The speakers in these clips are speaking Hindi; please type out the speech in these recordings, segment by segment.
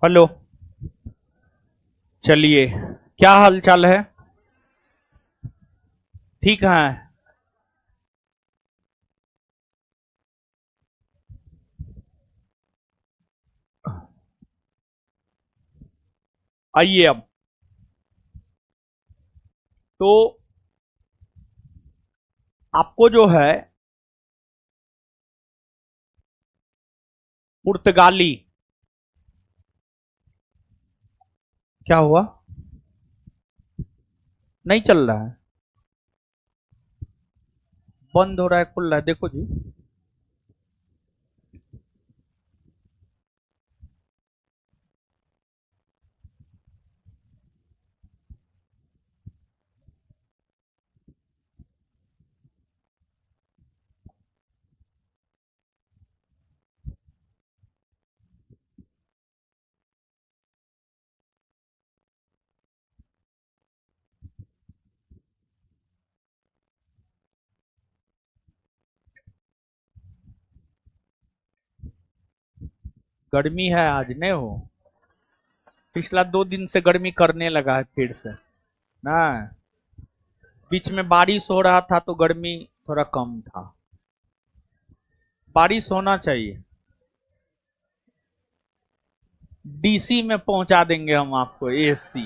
हेलो। चलिए, क्या हाल चाल है? ठीक है। आइए अब। तो आपको जो है पुर्तगाली। क्या हुआ? नहीं चल रहा है? बंद हो रहा है, खुल रहा है? देखो जी। गर्मी है आज, नहीं हो? पिछला 2 दिन से गर्मी करने लगा है फिर से ना। बीच में बारिश हो रहा था तो गर्मी थोड़ा कम था। बारिश होना चाहिए। डीसी में पहुंचा देंगे हम आपको, एसी।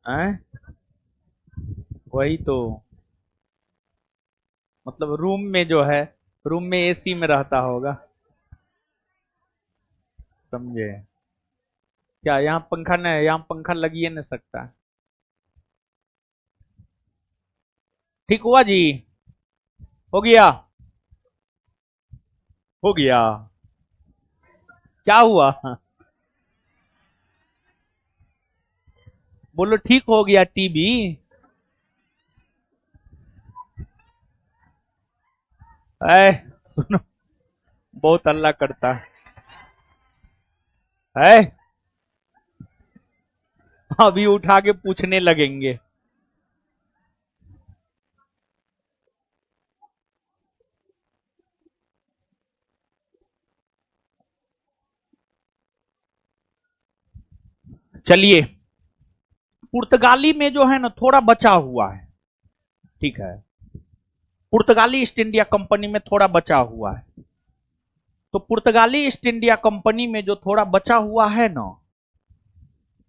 हैं? वही तो। मतलब रूम में जो है, रूम में एसी में रहता होगा। समझे? क्या यहाँ पंखा नहीं है? यहाँ पंखा लगिए नहीं सकता। ठीक हुआ जी? हो गया? हो गया? क्या हुआ? बोलो ठीक हो गया टीबी। ऐ, सुनो। बहुत हल्ला करता है। अभी उठा के पूछने लगेंगे। चलिए। पुर्तगाली में जो है ना थोड़ा बचा हुआ है। ठीक है। पुर्तगाली ईस्ट इंडिया कंपनी में थोड़ा बचा हुआ है। तो पुर्तगाली ईस्ट इंडिया कंपनी में जो थोड़ा बचा हुआ है ना,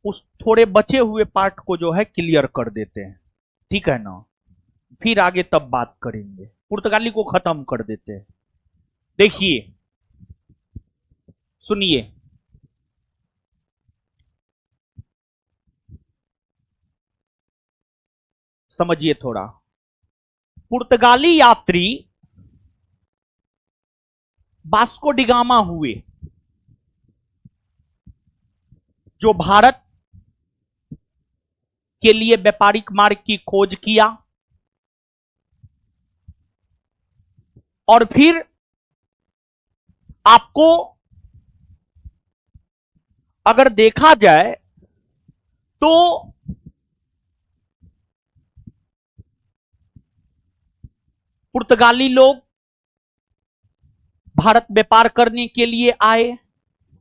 उस थोड़े बचे हुए पार्ट को जो है क्लियर कर देते हैं। ठीक है ना? फिर आगे तब बात करेंगे। पुर्तगाली को खत्म कर देते हैं। देखिए, सुनिए। समझिए थोड़ा। पुर्तगाली यात्री वास्को डिगामा हुए, जो भारत के लिए व्यापारिक मार्ग की खोज किया। और फिर आपको अगर देखा जाए तो पुर्तगाली लोग भारत व्यापार करने के लिए आए।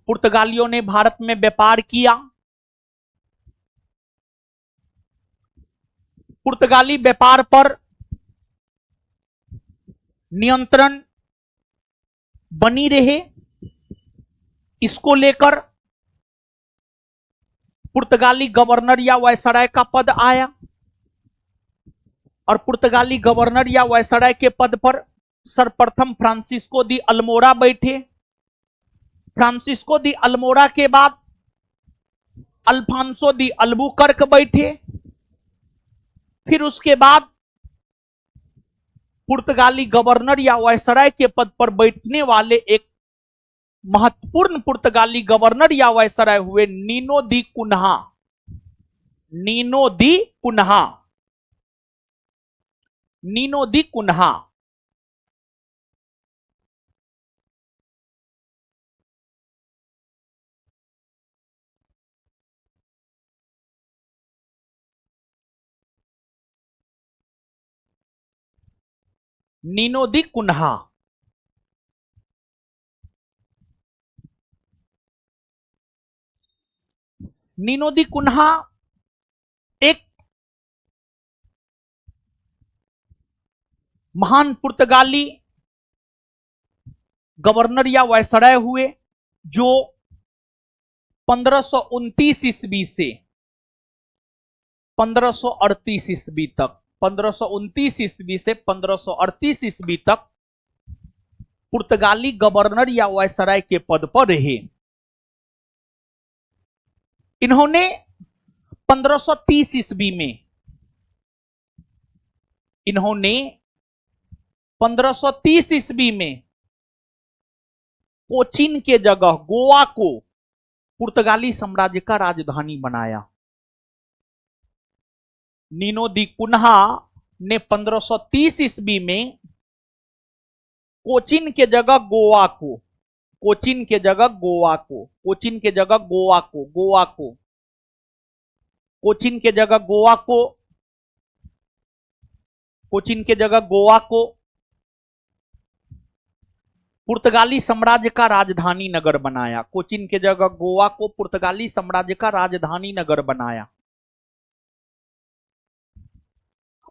पुर्तगालियों ने भारत में व्यापार किया। पुर्तगाली व्यापार पर नियंत्रण बनी रहे, इसको लेकर पुर्तगाली गवर्नर या वायसराय का पद आया। और पुर्तगाली गवर्नर या वायसराय के पद पर सर्वप्रथम फ्रांसिस्को दी अल्मोड़ा बैठे। फ्रांसिस्को दी अल्मोड़ा के बाद अल्फांसो दी अल्बुकर्क बैठे। फिर उसके बाद पुर्तगाली गवर्नर या वायसराय के पद पर बैठने वाले एक महत्वपूर्ण पुर्तगाली गवर्नर या वायसराय हुए नीनो दी कुन्हा। नीनो दी कुन्हा। नीनो दी कुन्हा। नीनो दी कुन्हा। नीनो दी कुन्हा एक महान पुर्तगाली गवर्नर या वायसराय हुए जो 1529 ईस्वी से 1538 ईस्वी तक 1529 ईस्वी से 1538 ईस्वी तक पुर्तगाली गवर्नर या वायसराय के पद पर रहे। इन्होंने 1530 ईस्वी में 1530 ईस्वी में कोचीन के जगह गोवा को पुर्तगाली साम्राज्य का राजधानी बनाया। नीनो दी कुन्हा ने 1530 ईस्वी में कोचीन के जगह गोवा को कोचीन के जगह गोवा को कोचीन के जगह गोवा को गोवा को कोचीन के जगह गोवा को कोचीन के जगह गोवा को पुर्तगाली साम्राज्य का राजधानी नगर बनाया। कोचीन के जगह गोवा को पुर्तगाली साम्राज्य का राजधानी नगर बनाया।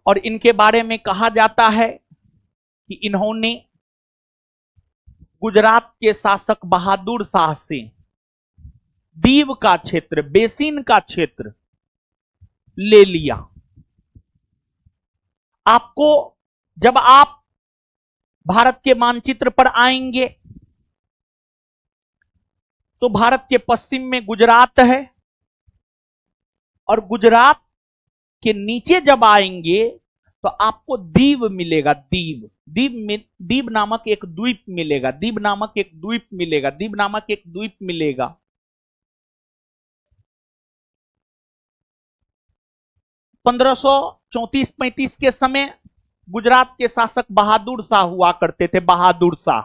और इनके बारे में कहा जाता है कि इन्होंने गुजरात के शासक बहादुर शाह से दीव का क्षेत्र, बेसिन का क्षेत्र ले लिया। आपको जब आप भारत के मानचित्र पर आएंगे तो भारत के पश्चिम में गुजरात है और गुजरात के नीचे जब आएंगे तो आपको दीव मिलेगा। दीव नामक एक द्वीप मिलेगा। दीव नामक एक द्वीप मिलेगा। दीव नामक एक द्वीप मिलेगा। 1534-35 के समय गुजरात के शासक बहादुर शाह हुआ करते थे। बहादुर शाह,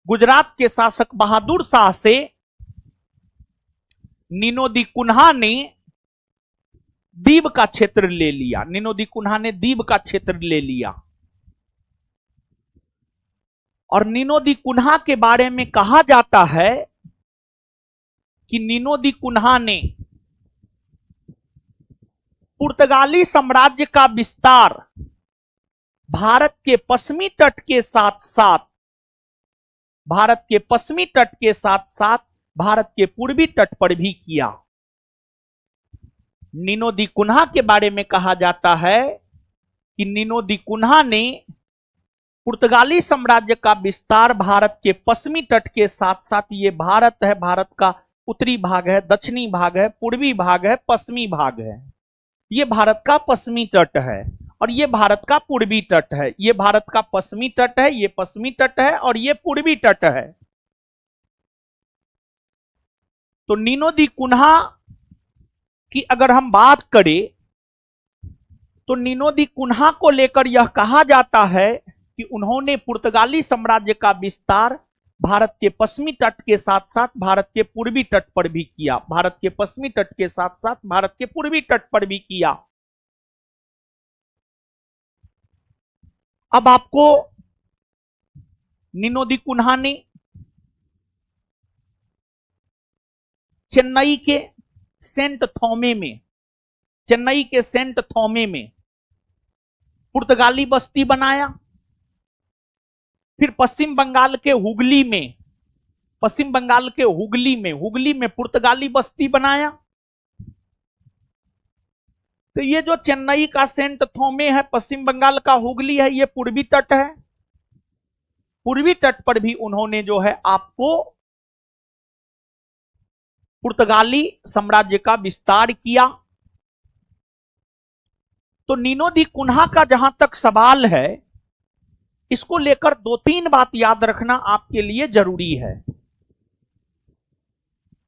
गुजरात के शासक बहादुर शाह से नीनो दी कुन्हा ने दीव का क्षेत्र ले लिया। नीनो दी कुन्हा ने दीव का क्षेत्र ले लिया। और नीनो दी कुन्हा के बारे में कहा जाता है कि नीनो दी कुन्हा ने पुर्तगाली साम्राज्य का विस्तार भारत के पश्चिमी तट के साथ साथ भारत के पश्चिमी तट के साथ साथ भारत के पूर्वी तट पर भी किया। नीनो दी कुन्हा के बारे में कहा जाता है कि नीनो दी कुन्हा ने पुर्तगाली साम्राज्य का विस्तार भारत के पश्चिमी तट के साथ साथ, ये भारत है, भारत का उत्तरी भाग है, दक्षिणी भाग है, पूर्वी भाग है, पश्चिमी भाग है। ये भारत का पश्चिमी तट है और ये भारत का पूर्वी तट है। ये भारत का पश्चिमी तट है, ये पश्चिमी तट है और ये पूर्वी तट है। तो नीनो दी कुन्हा की अगर हम बात करें तो नीनो दी कुन्हा को लेकर यह कहा जाता है कि उन्होंने पुर्तगाली साम्राज्य का विस्तार भारत के पश्चिमी तट के साथ साथ भारत के पूर्वी तट पर भी किया। भारत के पश्चिमी तट के साथ साथ भारत के पूर्वी तट पर भी किया। अब आपको नीनो दी कुन्हा ने चेन्नई के सेंट थॉमे में पुर्तगाली बस्ती बनाया। फिर पश्चिम बंगाल के हुगली में पुर्तगाली बस्ती बनाया। तो ये जो चेन्नई का सेंट थॉमे है, पश्चिम बंगाल का हुगली है, ये पूर्वी तट है। पूर्वी तट पर भी उन्होंने जो है आपको पुर्तगाली साम्राज्य का विस्तार किया। तो नीनो दी कुन्हा का जहां तक सवाल है, इसको लेकर 2-3 बात याद रखना आपके लिए जरूरी है।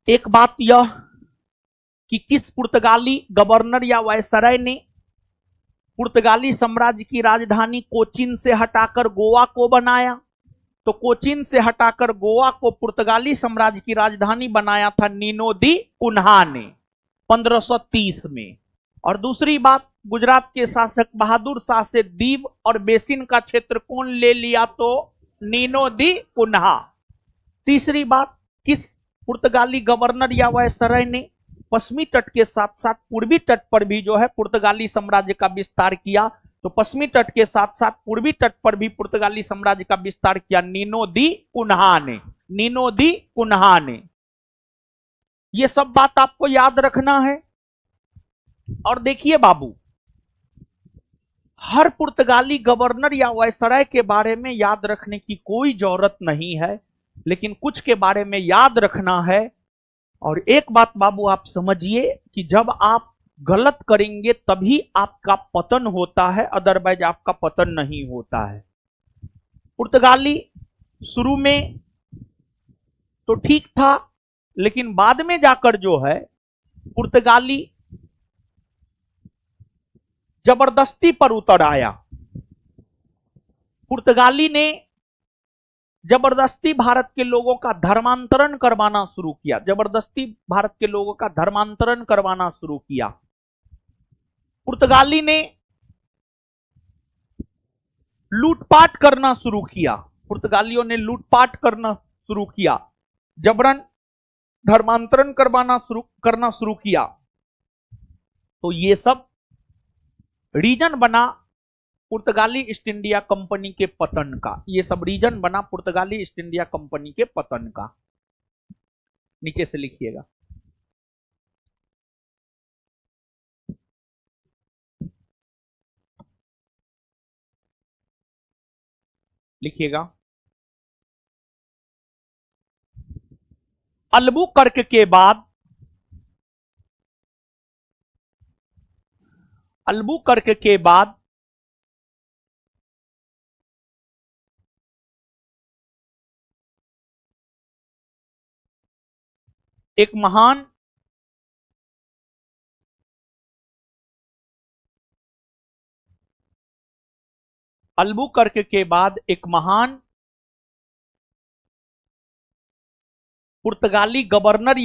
एक बात यह कि किस पुर्तगाली गवर्नर या वायसराय ने पुर्तगाली साम्राज्य की राजधानी कोचीन से हटाकर गोवा को बनाया। तो कोचीन से हटाकर गोवा को पुर्तगाली साम्राज्य की राजधानी बनाया था नीनो दी कुन्हा ने 1530 में। और दूसरी बात गुजरात के शासक बहादुर शाह से दीव और बेसिन का क्षेत्र कौन ले लिया? तो नीनो दी कुन्हा। तीसरी बात, किस पुर्तगाली गवर्नर या वायसराय ने पश्चिमी तट के साथ साथ पूर्वी तट पर भी जो है पुर्तगाली साम्राज्य का विस्तार किया? तो पश्चिमी तट के साथ साथ पूर्वी तट पर भी पुर्तगाली साम्राज्य का विस्तार किया नीनो दी कुन्हा ने। नीनो दी कुन्हा ने। ये सब बात आपको याद रखना है। और देखिए बाबू, हर पुर्तगाली गवर्नर या वायसराय के बारे में याद रखने की कोई जरूरत नहीं है, लेकिन कुछ के बारे में याद रखना है। और एक बात बाबू आप समझिए कि जब आप गलत करेंगे तभी आपका पतन होता है, अदरवाइज आपका पतन नहीं होता है। पुर्तगाली शुरू में तो ठीक था, लेकिन बाद में जाकर जो है पुर्तगाली जबरदस्ती पर उतर आया। पुर्तगाली ने जबरदस्ती भारत के लोगों का धर्मांतरण करवाना शुरू किया। जबरदस्ती भारत के लोगों का धर्मांतरण करवाना शुरू किया। पुर्तगाली ने लूटपाट करना शुरू किया। पुर्तगालियों ने लूटपाट करना शुरू किया, जबरन धर्मांतरण करना शुरू किया। तो ये सब रीजन बना पुर्तगाली ईस्ट इंडिया कंपनी के पतन का। ये सब रीजन बना पुर्तगाली ईस्ट इंडिया कंपनी के पतन का। नीचे से लिखिएगा। लिखिएगा, अल्बुकर्क के बाद एक महान अल्बुकर्क के बाद एक महान पुर्तगाली गवर्नर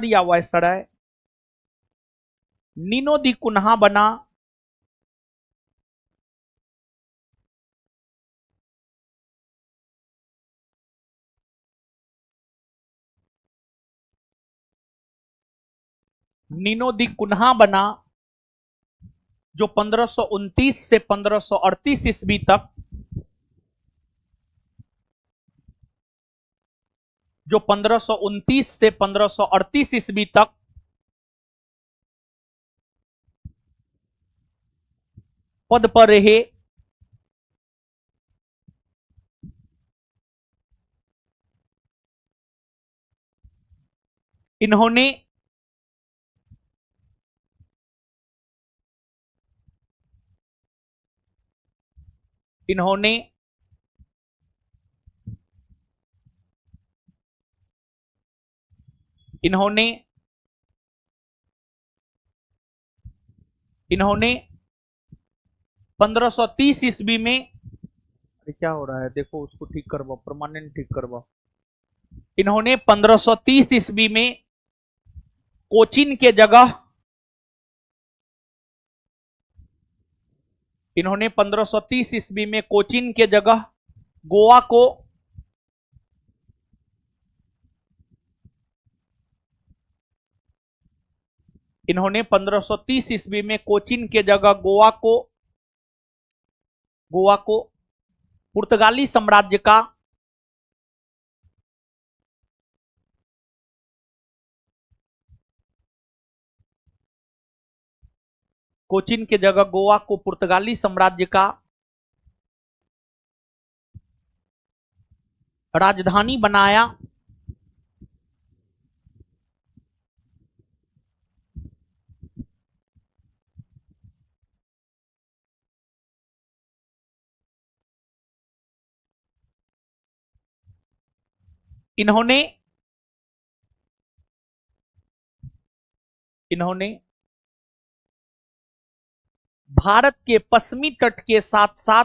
या वायसराय नीनो दी कुन्हा बना। नीनो दी कुन्हा बना, जो 1529 से 1538 ईस्वी तक जो 1529 से 1538 ईस्वी तक पद पर रहे। इन्होंने इन्होंने इन्होंने इन्होंने 1530 ईस्वी में, अरे क्या हो रहा है, देखो उसको ठीक करवाओ, परमानेंट ठीक करवाओ। इन्होंने 1530 ईस्वी में कोचीन के जगह इन्होंने 1530 ईस्वी में कोचीन के जगह गोवा को इन्होंने 1530 ईस्वी में कोचीन के जगह गोवा को पुर्तगाली साम्राज्य का कोचीन के जगह गोवा को पुर्तगाली साम्राज्य का राजधानी बनाया। इन्होंने भारत के पश्चिमी तट के साथ साथ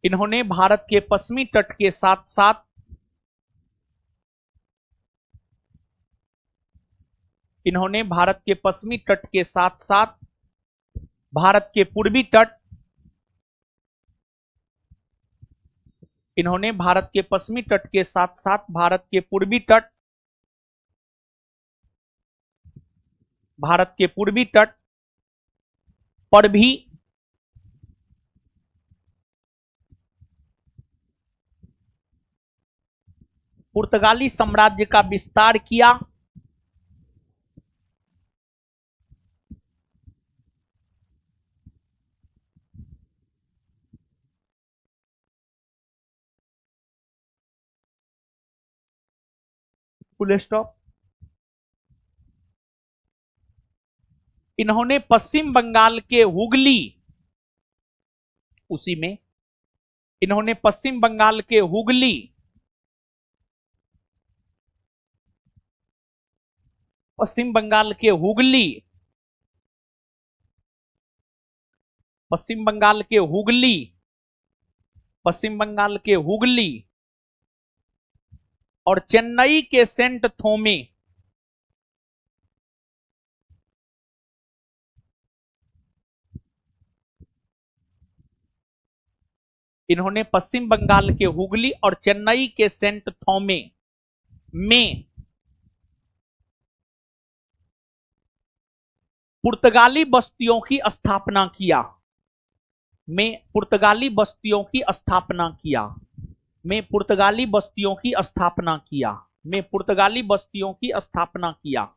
इन्होंने भारत के पश्चिमी तट के साथ साथ इन्होंने भारत के पश्चिमी तट के साथ साथ भारत के पूर्वी तट इन्होंने भारत के पश्चिमी तट के साथ साथ भारत के पूर्वी तट भारत के पूर्वी तट पर भी पुर्तगाली साम्राज्य का विस्तार किया। Full stop. इन्होंने पश्चिम बंगाल के हुगली उसी में इन्होंने पश्चिम बंगाल के हुगली पश्चिम बंगाल के हुगली पश्चिम बंगाल के हुगली पश्चिम बंगाल के हुगली और चेन्नई के सेंट थोमे इन्होंने पश्चिम बंगाल के हुगली और चेन्नई के सेंट थोमे में पुर्तगाली बस्तियों की स्थापना किया। में पुर्तगाली बस्तियों की स्थापना किया। में पुर्तगाली बस्तियों की स्थापना किया। में पुर्तगाली बस्तियों की स्थापना किया।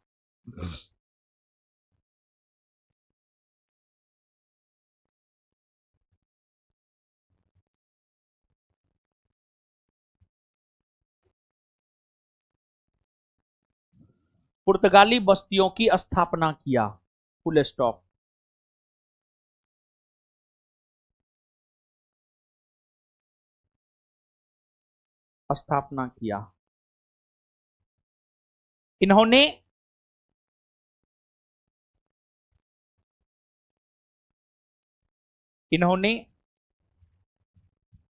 पुर्तगाली बस्तियों की स्थापना किया। Full stop. स्थापना किया। इन्होंने इन्होंने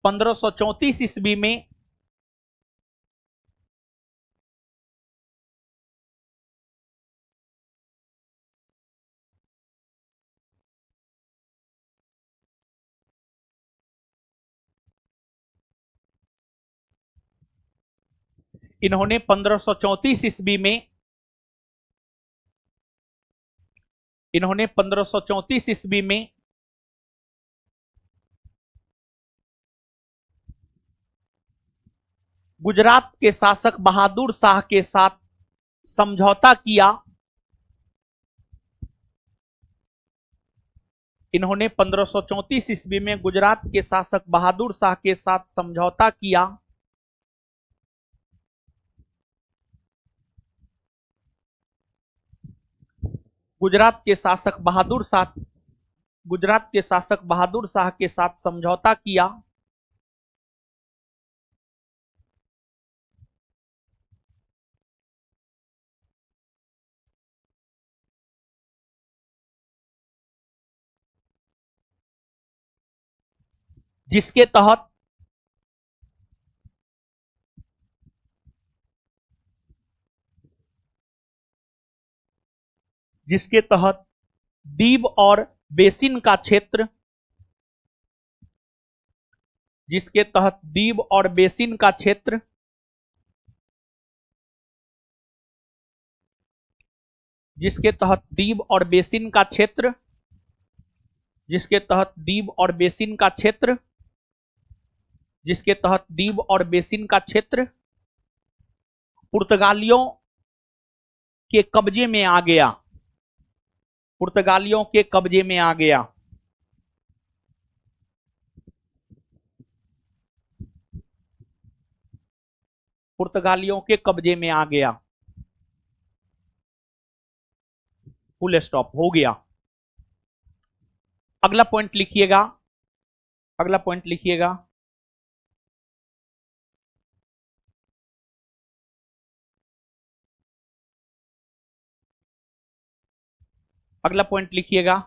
1534 ईस्वी में इन्होंने 1534 ईस्वी में इन्होंने 1534 ईस्वी में गुजरात के शासक बहादुर शाह के साथ समझौता किया। इन्होंने 1534 ईस्वी में गुजरात के शासक बहादुर शाह के साथ समझौता किया। गुजरात के शासक बहादुर शाह के साथ समझौता किया। जिसके तहत दीव और बेसिन का क्षेत्र जिसके तहत दीव और बेसिन का क्षेत्र जिसके तहत दीव और बेसिन का क्षेत्र जिसके तहत दीव और बेसिन का क्षेत्र जिसके तहत दीव और बेसिन का क्षेत्र पुर्तगालियों के कब्जे में आ गया। पुर्तगालियों के कब्जे में आ गया। पुर्तगालियों के कब्जे में आ गया। Full stop. हो गया। अगला पॉइंट लिखिएगा। अगला पॉइंट लिखिएगा। अगला पॉइंट लिखिएगा,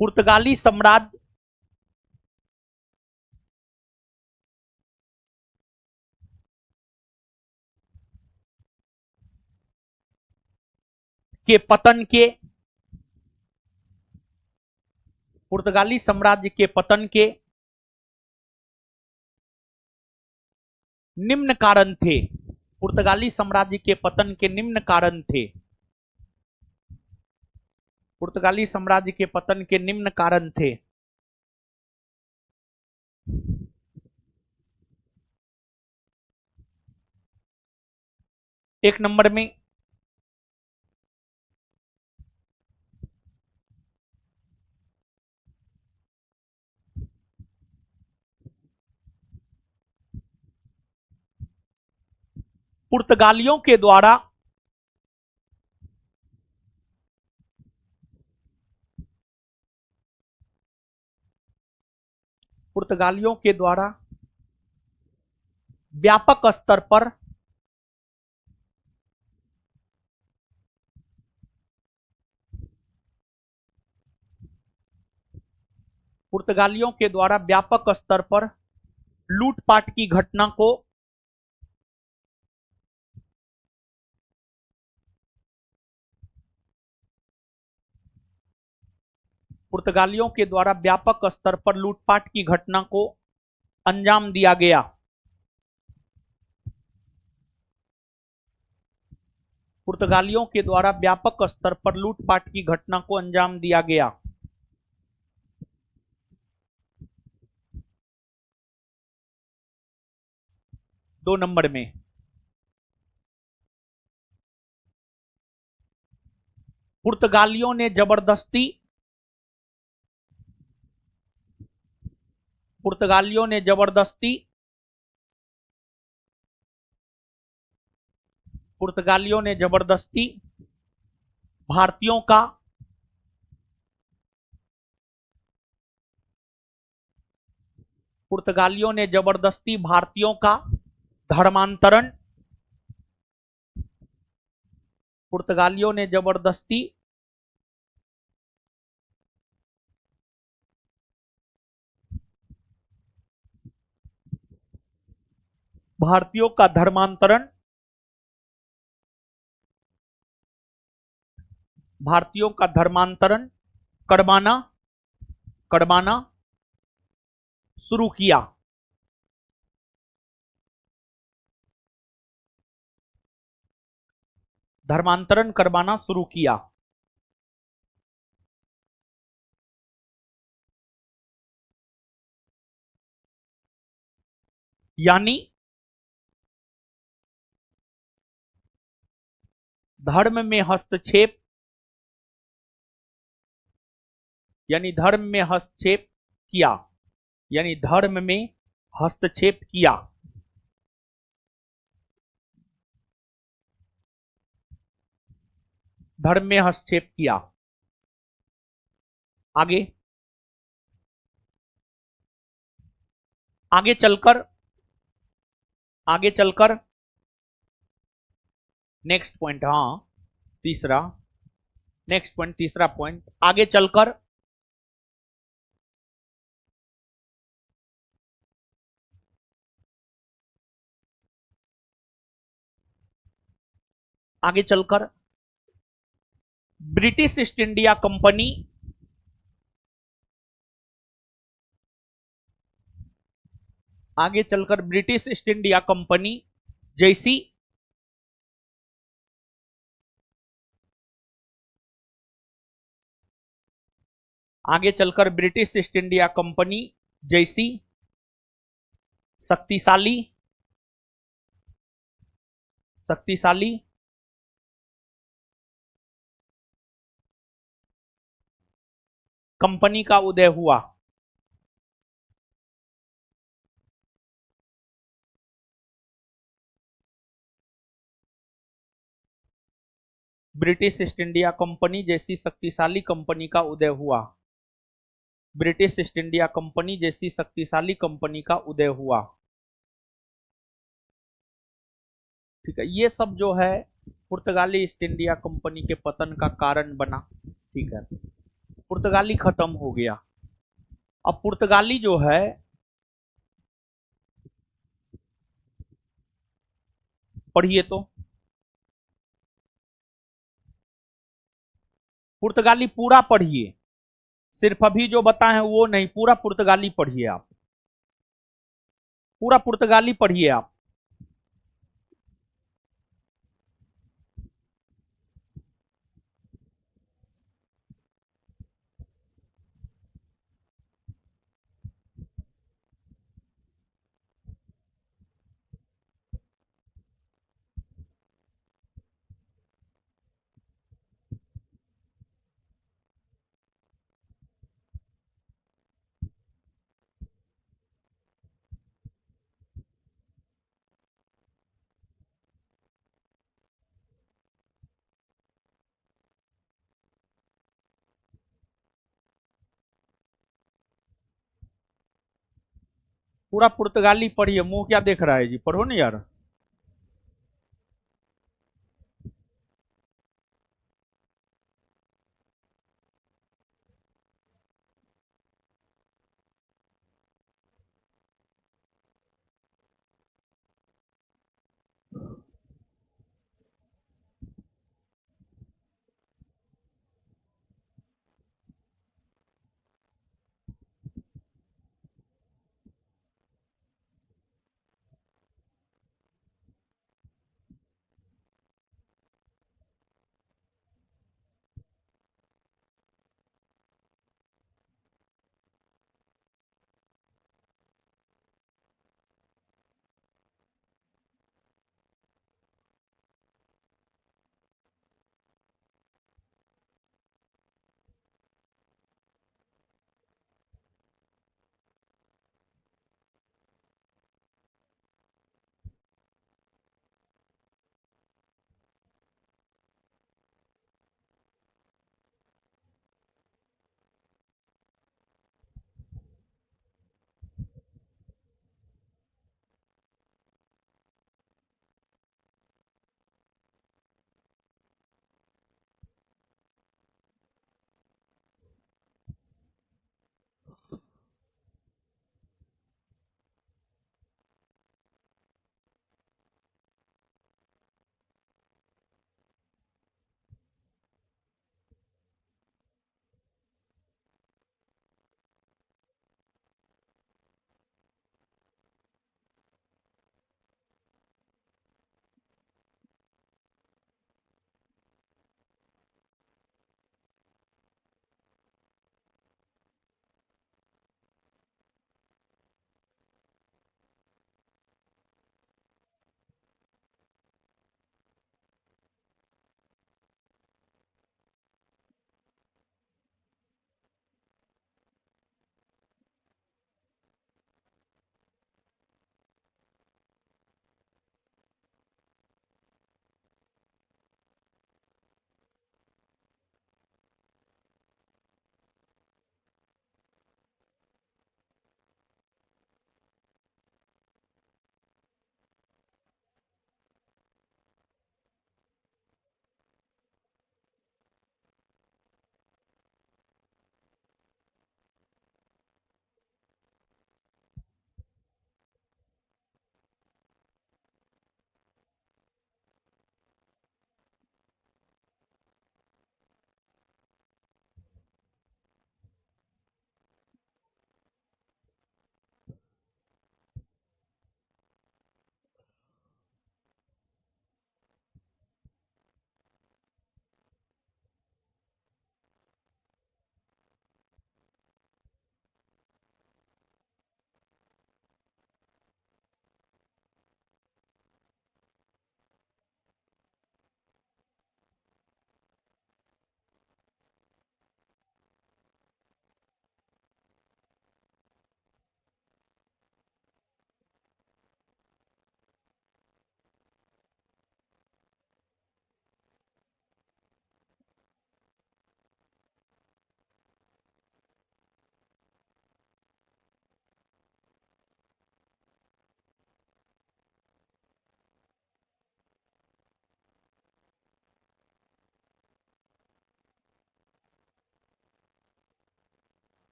पुर्तगाली साम्राज्य के पतन के, पुर्तगाली साम्राज्य के पतन के निम्न कारण थे। पुर्तगाली साम्राज्य के पतन के निम्न कारण थे। पुर्तगाली साम्राज्य के पतन के निम्न कारण थे। एक नंबर में पुर्तगालियों के द्वारा व्यापक स्तर पर पुर्तगालियों के द्वारा व्यापक स्तर पर लूटपाट की घटना को पुर्तगालियों के द्वारा व्यापक स्तर पर लूटपाट की घटना को अंजाम दिया गया। पुर्तगालियों के द्वारा व्यापक स्तर पर लूटपाट की घटना को अंजाम दिया गया। दो नंबर में पुर्तगालियों ने जबरदस्ती भारतीयों का धर्मांतरण भारतीयों का धर्मांतरण करवाना शुरू किया। धर्मांतरण करवाना शुरू किया। यानी धर्म में हस्तक्षेप किया। धर्म में हस्तक्षेप किया। आगे चलकर नेक्स्ट पॉइंट, तीसरा पॉइंट, आगे चलकर British east India company British east India company जैसी ब्रिटिश ईस्ट इंडिया कंपनी जैसी शक्तिशाली शक्तिशाली कंपनी का उदय हुआ। ब्रिटिश ईस्ट इंडिया कंपनी जैसी शक्तिशाली कंपनी का उदय हुआ। ब्रिटिश ईस्ट इंडिया कंपनी जैसी शक्तिशाली कंपनी का उदय हुआ। ठीक है, ये सब जो है पुर्तगाली ईस्ट इंडिया कंपनी के पतन का कारण बना। ठीक है, पुर्तगाली खत्म हो गया। अब पुर्तगाली जो है पढ़िए तो, पुर्तगाली पूरा पढ़िए, सिर्फ अभी जो बताए हैं वो नहीं, पूरा पुर्तगाली पढ़िए आप, पूरा पुर्तगाली पढ़िए आप। पूरा पुर्तगाली पढ़िए, मुंह क्या देख रहा है जी, पढ़ो ना यार।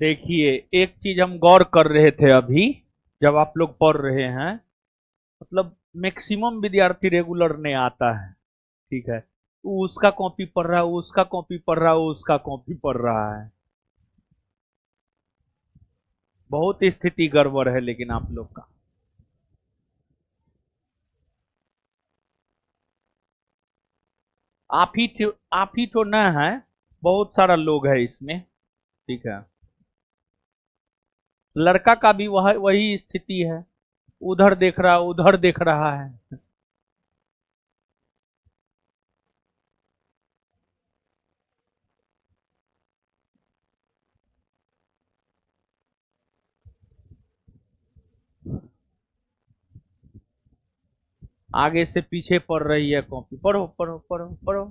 देखिए, एक चीज हम गौर कर रहे थे अभी, जब आप लोग पढ़ रहे हैं, मतलब मैक्सिमम विद्यार्थी रेगुलर नहीं आता है। ठीक है, वो उसका कॉपी पढ़ रहा है, वो उसका कॉपी पढ़ रहा है, वो उसका कॉपी पढ़ रहा है। बहुत स्थिति गड़बड़ है लेकिन आप लोग का। आप ही तो न है, बहुत सारा लोग है इसमें। ठीक है, लड़का का भी वह वही स्थिति है, उधर देख रहा उधर देख रहा है। आगे से पीछे पढ़ रही है कॉपी, पढ़ो पढ़ो पढ़ो पढ़ो।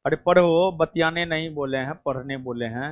अरे पढ़ो, बतियाने नहीं बोले हैं, पढ़ने बोले हैं।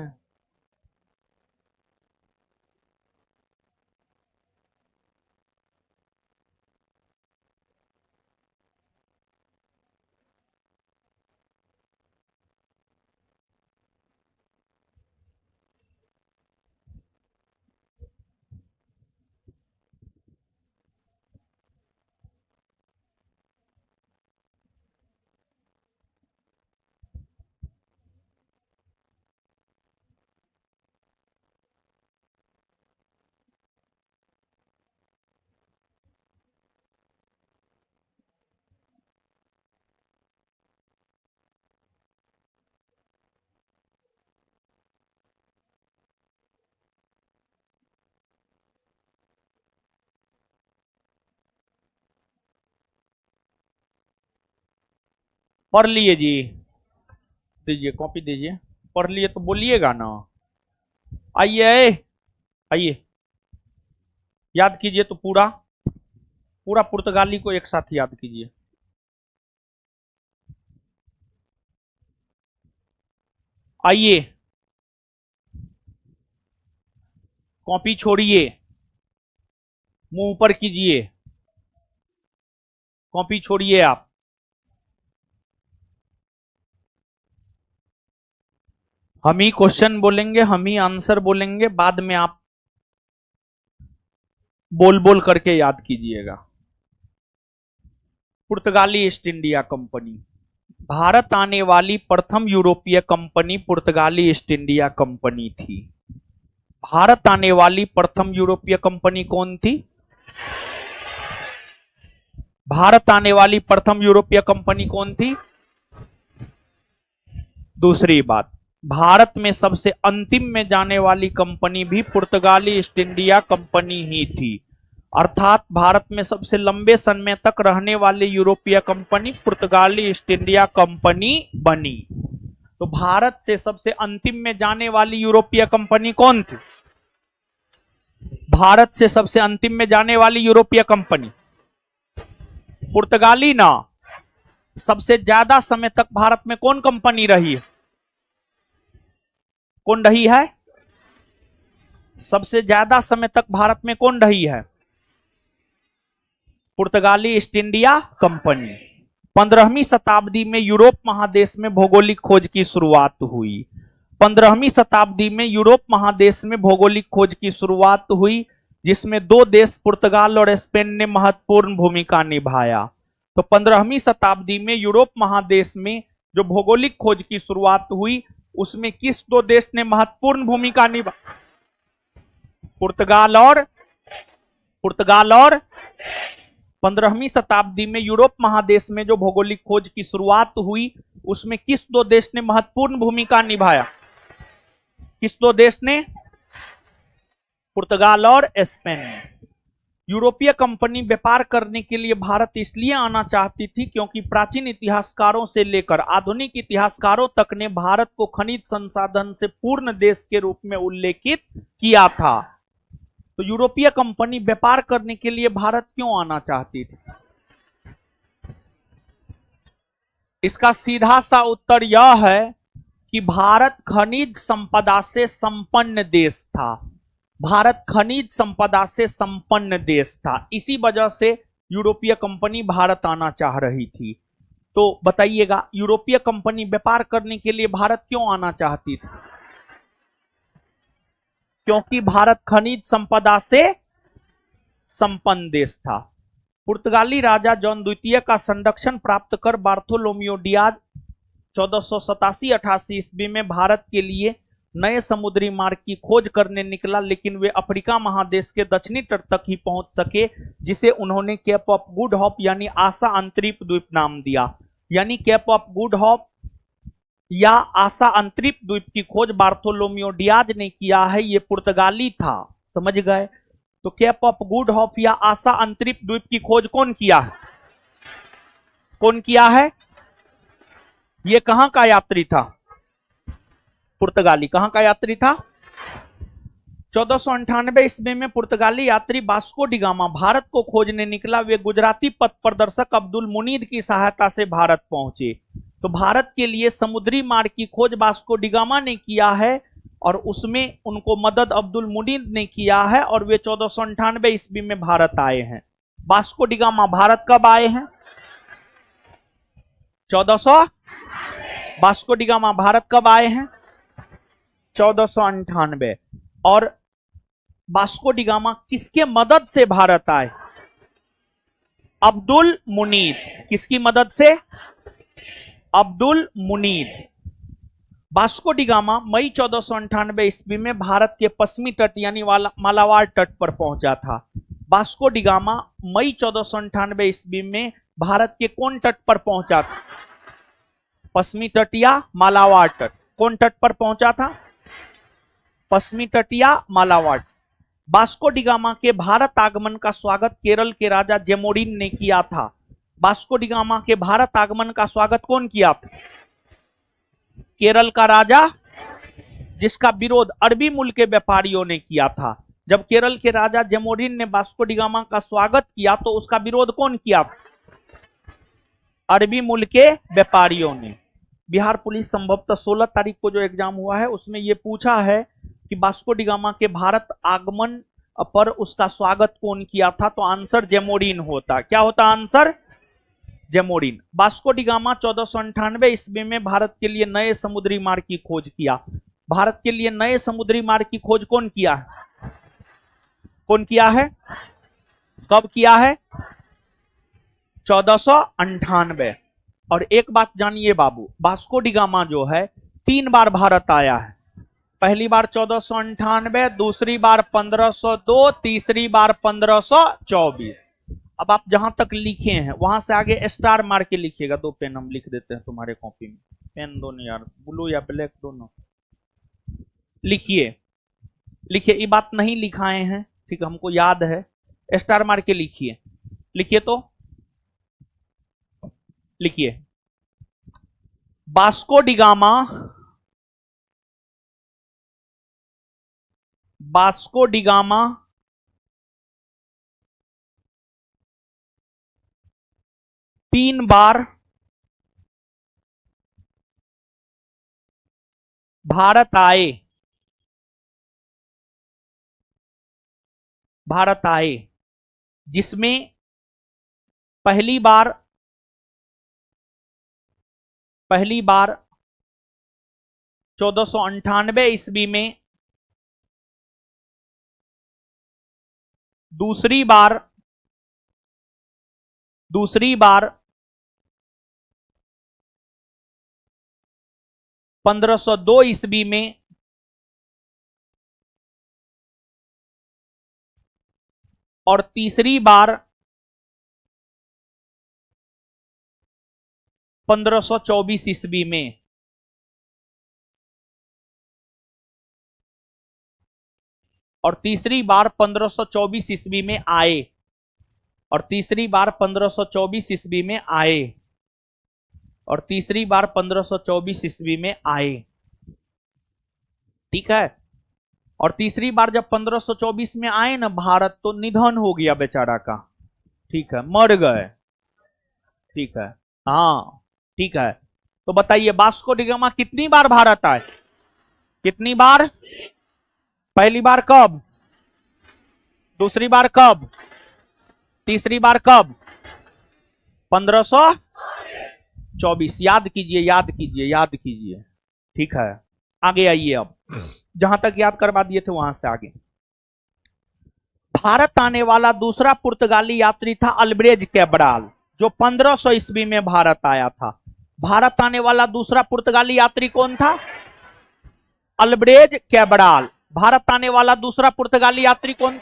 पढ़ लिए जी, दीजिए कॉपी दीजिए। पढ़ लिए तो बोलिएगा ना। आइए आइए, याद कीजिए तो पूरा पूरा पुर्तगाली को एक साथ याद कीजिए। आइए, कॉपी छोड़िए, मुंह ऊपर कीजिए, कॉपी छोड़िए आप। हम ही क्वेश्चन बोलेंगे, हम ही आंसर बोलेंगे, बाद में आप बोल बोल करके याद कीजिएगा। पुर्तगाली ईस्ट इंडिया कंपनी, भारत आने वाली प्रथम यूरोपीय कंपनी पुर्तगाली ईस्ट इंडिया कंपनी थी। भारत आने वाली प्रथम यूरोपीय कंपनी कौन थी? भारत आने वाली प्रथम यूरोपीय कंपनी कौन थी? दूसरी बात, भारत में सबसे अंतिम में जाने वाली कंपनी भी पुर्तगाली ईस्ट इंडिया कंपनी ही थी। अर्थात भारत में सबसे लंबे समय तक रहने वाली यूरोपीय कंपनी पुर्तगाली ईस्ट इंडिया कंपनी बनी। तो भारत से सबसे अंतिम में जाने वाली यूरोपीय कंपनी कौन थी? भारत से सबसे अंतिम में जाने वाली यूरोपीय कंपनी पुर्तगाली ना। सबसे ज्यादा समय तक भारत में कौन कंपनी रही है? कौन रही है? सबसे ज्यादा समय तक भारत में कौन रही है? पुर्तगाली ईस्ट इंडिया कंपनी। 15वीं शताब्दी में यूरोप महादेश में भौगोलिक खोज की शुरुआत हुई। 15वीं शताब्दी में यूरोप महादेश में भौगोलिक खोज की शुरुआत हुई, जिसमें दो देश पुर्तगाल और स्पेन ने महत्वपूर्ण भूमिका निभाया। तो 15वीं शताब्दी में यूरोप महादेश में जो भौगोलिक खोज की शुरुआत हुई, उसमें किस दो देश ने महत्वपूर्ण भूमिका निभाई? पुर्तगाल और 15वीं शताब्दी में यूरोप महादेश में जो भौगोलिक खोज की शुरुआत हुई, उसमें किस दो देश ने महत्वपूर्ण भूमिका निभाया? किस दो देश ने? पुर्तगाल और स्पेन। यूरोपीय कंपनी व्यापार करने के लिए भारत इसलिए आना चाहती थी क्योंकि प्राचीन इतिहासकारों से लेकर आधुनिक इतिहासकारों तक ने भारत को खनिज संसाधन से पूर्ण देश के रूप में उल्लेखित किया था। तो यूरोपीय कंपनी व्यापार करने के लिए भारत क्यों आना चाहती थी? इसका सीधा सा उत्तर यह है कि भारत खनिज संपदा से संपन्न देश था। भारत खनिज संपदा से संपन्न देश था। इसी वजह से यूरोपीय कंपनी भारत आना चाह रही थी। तो बताइएगा, यूरोपीय कंपनी व्यापार करने के लिए भारत क्यों आना चाहती थी? क्योंकि भारत खनिज संपदा से संपन्न देश था। पुर्तगाली राजा जॉन द्वितीय का संरक्षण प्राप्त कर बार्थोलोमियो डियाज 1487-88 ईस्वी में भारत के लिए नए समुद्री मार्ग की खोज करने निकला, लेकिन वे अफ्रीका महादेश के दक्षिणी तट तक ही पहुंच सके, जिसे उन्होंने केप ऑफ गुड होप यानी आशा अंतरिप द्वीप नाम दिया। यानी केप ऑफ गुड होप या आशा अंतरिप द्वीप की खोज बार्थोलोमियो डियाज ने किया है, ये पुर्तगाली था, समझ गए। तो केप ऑफ गुड होप या आशा अंतरिप द्वीप की खोज कौन किया है? कौन किया है? ये कहां का यात्री था? पुर्तगाली। कहां का यात्री था? 1498 ईस्वी में पुर्तगाली यात्री वास्को डी गामा भारत को खोजने निकला। वे गुजराती पथ प्रदर्शक अब्दुल मुनीद की सहायता से भारत पहुंचे। तो भारत के लिए समुद्री मार्ग की खोज वास्को डी गामा ने किया है और उसमें उनको मदद अब्दुल मुनीद ने किया है और वे 1498 ईस्वी में भारत आए हैं। वास्को डी गामा भारत कब आए हैं? 1400। वास्को डी गामा भारत कब आए हैं? 1498। और वास्को डी गामा किसके मदद से भारत आए? अब्दुल मुनीद। किसकी मदद से? अब्दुल मुनीद। वास्को डी गामा मई 1498 ईस्वी में भारत के पश्चिमी तट यानी मालाबार तट पर पहुंचा था। वास्को डी गामा मई 1498 ईस्वी में भारत के कौन तट पर पहुंचा था? पश्चिमी तट या मालाबार तट? कौन तट पर पहुंचा था? पश्चिमी तट या मालाबार। वास्को डी गामा के भारत आगमन का स्वागत केरल के राजा जेमोरिन ने किया था। वास्को डी गामा के भारत आगमन का स्वागत कौन किया था? केरल का राजा, जिसका विरोध अरबी मूल के व्यापारियों ने किया था। जब केरल के राजा जेमोरिन ने वास्को डी गामा का स्वागत किया तो उसका विरोध कौन किया? अरबी मूल के व्यापारियों ने। बिहार पुलिस संभवतः 16 तारीख को जो एग्जाम हुआ है उसमें यह पूछा है कि वास्को डी गामा के भारत आगमन पर उसका स्वागत कौन किया था, तो आंसर जेमोरिन होता। क्या होता आंसर? जेमोरिन। वास्को डी गामा 1498 ईस्वी में भारत के लिए नए समुद्री मार्ग की खोज किया। भारत के लिए नए समुद्री मार्ग की खोज कौन किया है? कौन किया है? कब किया है? 1498। और एक बात जानिए बाबू, वास्को डी गामा जो है 3 बार भारत आया है। पहली बार 1498, दूसरी बार 1502, तीसरी बार 1524। अब आप जहां तक लिखे हैं वहां से आगे स्टार मार के लिखिएगा। 2 पेन हम लिख देते हैं तुम्हारे कॉपी में। पेन दो नहीं यार, ब्लू या ब्लैक दोनों। लिखिए लिखिए, ये बात नहीं लिखाए हैं, ठीक है, हमको याद है। स्टार मार के लिखिए। लिखिए तो लिखिए, Vasco D gamma, Vasco D gamma तीन बार भारत आए। भारत आए जिसमें पहली बार 1498 ईस्वी में, दूसरी बार 1502 ईस्वी में और तीसरी बार 1524 ईस्वी में। और तीसरी बार 1524 ईस्वी में आए। और तीसरी बार 1524 ईस्वी में आए। और तीसरी बार 1524 ईस्वी में आए। ठीक है। और तीसरी बार जब 1524 में आए ना भारत, तो निधन हो गया बेचारा का। ठीक है, मर गए। ठीक है, हाँ ठीक है। तो बताइए वास्को डी गामा कितनी बार भारत आए? कितनी बार? पहली बार कब? दूसरी बार कब? तीसरी बार कब? 1524। याद कीजिए, याद कीजिए, याद कीजिए। ठीक है, आगे आइए। अब जहां तक याद करवा दिए थे वहां से आगे। भारत आने वाला दूसरा पुर्तगाली यात्री था अल्ब्रेज कैब्राल, जो 1500 ईस्वी में भारत आया था। भारत आने वाला दूसरा पुर्तगाली यात्री कौन था? अल्ब्रेज कैब्राल। भारत आने वाला दूसरा पुर्तगाली यात्री कौन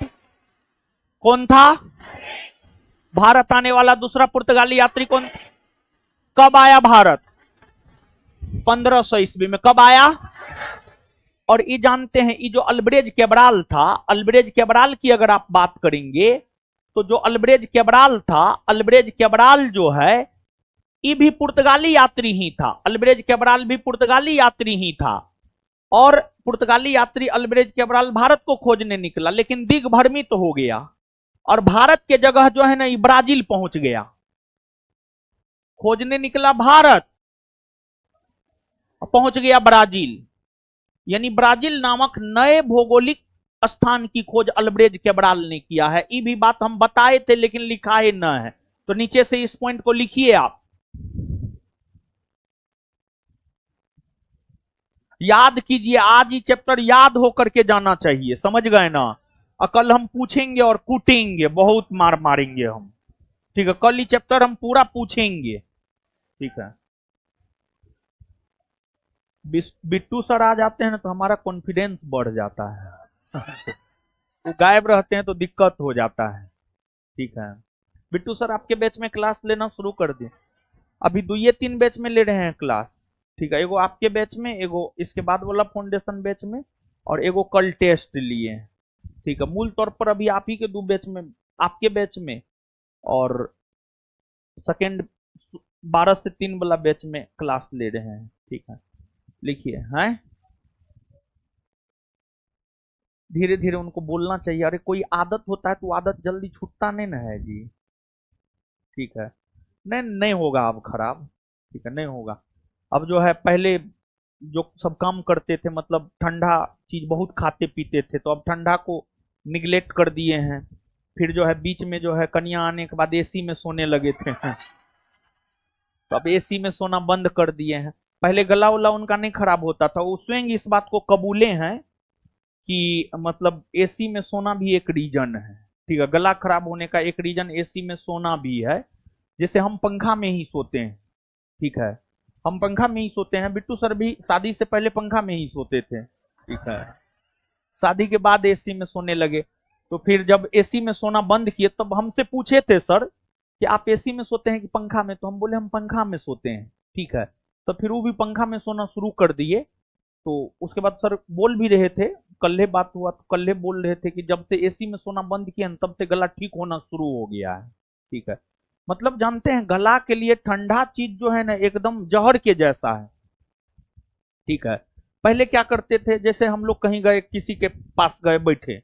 था? भारत आने वाला दूसरा पुर्तगाली यात्री कौन? कब आया भारत? 1500 ईस्वी में। कब आया? और ये जानते हैं, ये जो अल्ब्रेज कैब्राल था, अल्ब्रेज कैब्राल की अगर आप बात करेंगे तो जो अल्ब्रेज कैब्राल था, अल्ब्रेज कैब्राल जो है ये भी पुर्तगाली यात्री ही था। अल्ब्रेज कैब्राल भी पुर्तगाली यात्री ही था। और पुर्तगाली यात्री अल्ब्रेज कैब्राल भारत को खोजने निकला, लेकिन दिग्भ्रमित हो गया और भारत के जगह जो है ना ये ब्राजील पहुंच गया। खोजने निकला भारत, पहुंच गया ब्राजील। यानी ब्राजील नामक नए भौगोलिक स्थान की खोज अल्ब्रेज कैब्राल ने किया है। ये भी बात हम बताए थे लेकिन लिखाए न है, तो नीचे से इस पॉइंट को लिखिए आप। याद कीजिए, आज ही चैप्टर याद होकर के जाना चाहिए, समझ गए ना? कल हम पूछेंगे और कूटेंगे, बहुत मार मारेंगे हम। ठीक है, कल ही चैप्टर हम पूरा पूछेंगे। ठीक है, बिट्टू सर आ जाते हैं ना तो हमारा कॉन्फिडेंस बढ़ जाता है। वो गायब रहते हैं तो दिक्कत हो जाता है। ठीक है, बिट्टू सर आपके बैच में क्लास लेना शुरू कर दिए। अभी 2-3 बैच में ले रहे हैं क्लास। ठीक है, एगो आपके बैच में, एगो इसके बाद वाला फाउंडेशन बैच में, और एगो कल टेस्ट लिए। ठीक है, मूल तौर पर अभी आप ही के 2 बैच में, आपके बैच में और सेकेंड 12 से 3 वाला बैच में क्लास ले रहे हैं। ठीक है, लिखिए। हैं, धीरे धीरे उनको बोलना चाहिए। अरे कोई आदत होता है तो आदत जल्दी छूटता नहीं ना है जी। ठीक है, नहीं नहीं होगा अब खराब। ठीक है, नहीं होगा। अब जो है, पहले जो सब काम करते थे, मतलब ठंडा चीज बहुत खाते पीते थे, तो अब ठंडा को निगलेक्ट कर दिए हैं। फिर जो है बीच में जो है कन्या आने के बाद एसी में सोने लगे थे। तो अब एसी में सोना बंद कर दिए हैं। पहले गला उला उनका नहीं खराब होता था, वो स्वयं इस बात को कबूले हैं कि मतलब एसी में सोना भी एक रीजन है। ठीक है, गला खराब होने का एक रीजन एसी में सोना भी है। जैसे हम पंखा में ही सोते हैं। ठीक है, हम पंखा में ही सोते हैं। बिट्टू सर भी शादी से पहले पंखा में ही सोते थे। ठीक है, शादी के बाद एसी में सोने लगे। तो फिर जब एसी में सोना बंद किए तब हमसे पूछे थे सर कि आप एसी में सोते हैं कि पंखा में, तो हम बोले हम पंखा में सोते हैं। ठीक है, तो फिर वो भी पंखा में सोना शुरू कर दिए। तो उसके बाद सर बोल भी रहे थे, कल्ले बात हुआ तो कल्ले बोल रहे थे कि जब से एसी में सोना बंद किया तब से गला ठीक होना शुरू हो गया है। ठीक है, मतलब जानते हैं गला के लिए ठंडा चीज जो है ना एकदम जहर के जैसा है। ठीक है, पहले क्या करते थे, जैसे हम लोग कहीं गए, किसी के पास गए बैठे,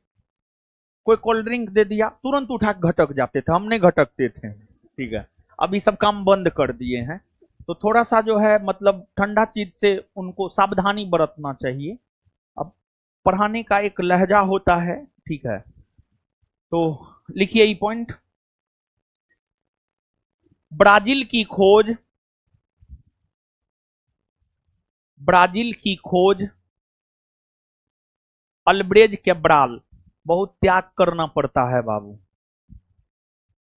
कोई कोल्ड ड्रिंक दे दिया, तुरंत उठा के घटक जाते थे, हम नहीं घटकते थे। ठीक है, अभी सब काम बंद कर दिए हैं। तो थोड़ा सा जो है मतलब ठंडा चीज से उनको सावधानी बरतना चाहिए। अब पढ़ाने का एक लहजा होता है। ठीक है, तो लिखिए ये पॉइंट। ब्राजील की खोज, ब्राजील की खोज अल्ब्रेज कैब्राल। बहुत त्याग करना पड़ता है बाबू।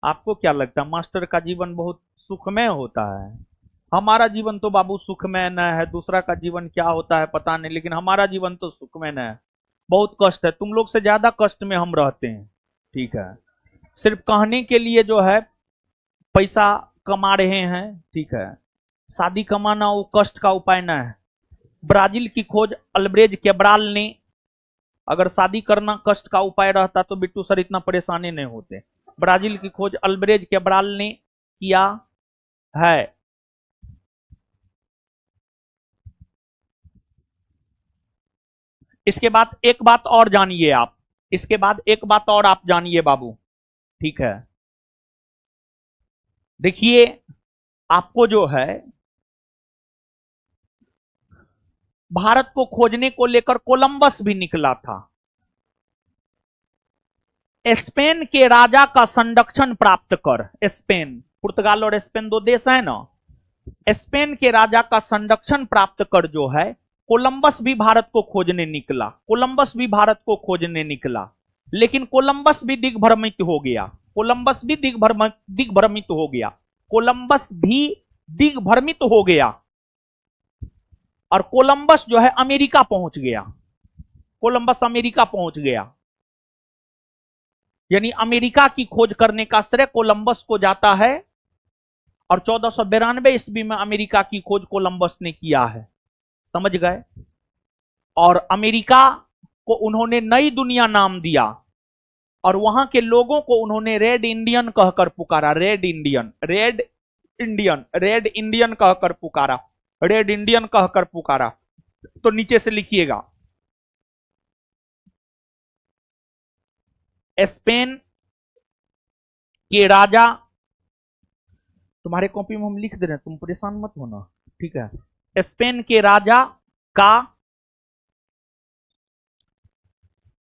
आपको क्या लगता है मास्टर का जीवन बहुत सुखमय होता है? हमारा जीवन तो बाबू सुखमय न है, दूसरा का जीवन क्या होता है पता नहीं, लेकिन हमारा जीवन तो सुखमय न है। बहुत कष्ट है, तुम लोग से ज्यादा कष्ट में हम रहते हैं। ठीक है, सिर्फ कहने के लिए जो है पैसा कमा रहे हैं। ठीक है, शादी कमाना वो कष्ट का उपाय न है। ब्राजील की खोज अल्ब्रेज कैब्राल ने, अगर शादी करना कष्ट का उपाय रहता तो बिट्टू सर इतना परेशानी नहीं होते। ब्राजील की खोज अल्ब्रेज कैब्राल ने किया है। इसके बाद एक बात और जानिए आप, इसके बाद एक बात और आप जानिए बाबू। ठीक है, देखिए आपको जो है भारत को खोजने को लेकर कोलंबस भी निकला था। स्पेन के राजा का संरक्षण प्राप्त कर, स्पेन, पुर्तगाल और स्पेन दो देश है ना, स्पेन के राजा का संरक्षण प्राप्त कर जो है, कोलंबस भी भारत को खोजने निकला, कोलंबस भी भारत को खोजने निकला, लेकिन कोलंबस भी दिग्भ्रमित हो गया, कोलंबस भी दिग्भ्रमित हो गया, कोलंबस भी दिग्भ्रमित हो गया, और कोलंबस जो है अमेरिका पहुंच गया, कोलंबस अमेरिका पहुंच गया। यानी अमेरिका की खोज करने का श्रेय कोलंबस को जाता है, और 1492 ईस्वी में अमेरिका की खोज कोलंबस ने किया है, समझ गए। और अमेरिका को उन्होंने नई दुनिया नाम दिया, और वहां के लोगों को उन्होंने रेड इंडियन कहकर पुकारा, red Indian, red Indian, red Indian कहकर पुकारा, रेड इंडियन कहकर पुकारा। तो नीचे से लिखिएगा, स्पेन के राजा, तुम्हारे कॉपी में हम लिख दे रहे हैं, तुम परेशान मत होना, ठीक है। स्पेन के राजा का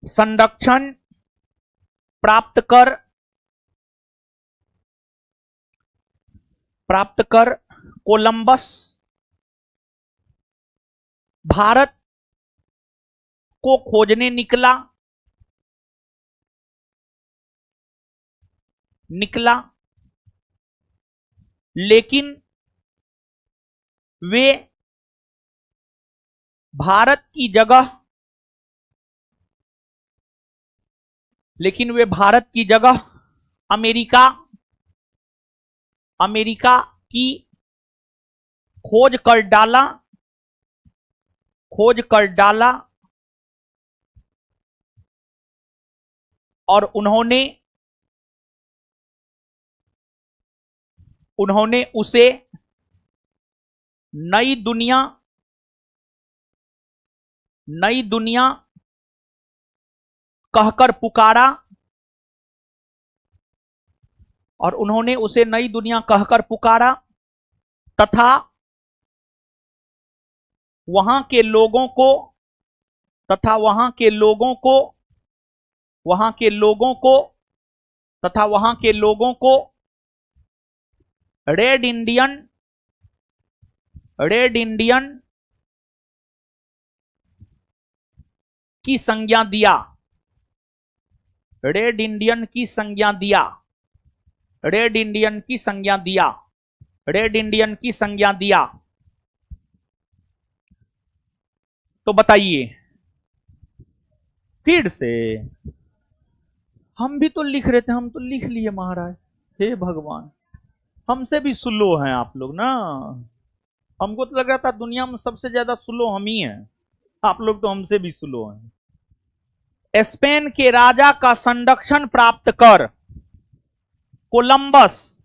संरक्षण प्राप्त कर कोलंबस भारत को खोजने निकला, लेकिन वे भारत की जगह अमेरिका की खोज कर डाला, और उन्होंने उसे नई दुनिया कहकर पुकारा, और उन्होंने उसे नई दुनिया कहकर पुकारा, तथा वहां के लोगों को रेड इंडियन की संज्ञा दिया, रेड इंडियन की संज्ञा दिया। तो बताइए, फिर से हम भी तो लिख रहे थे, हम तो लिख लिए महाराज, हे भगवान, हमसे भी स्लो हैं आप लोग ना। हमको तो लग रहा था दुनिया में सबसे ज्यादा स्लो हम ही हैं, आप लोग तो हमसे भी स्लो हैं। स्पेन के राजा का संरक्षण प्राप्त कर कोलंबस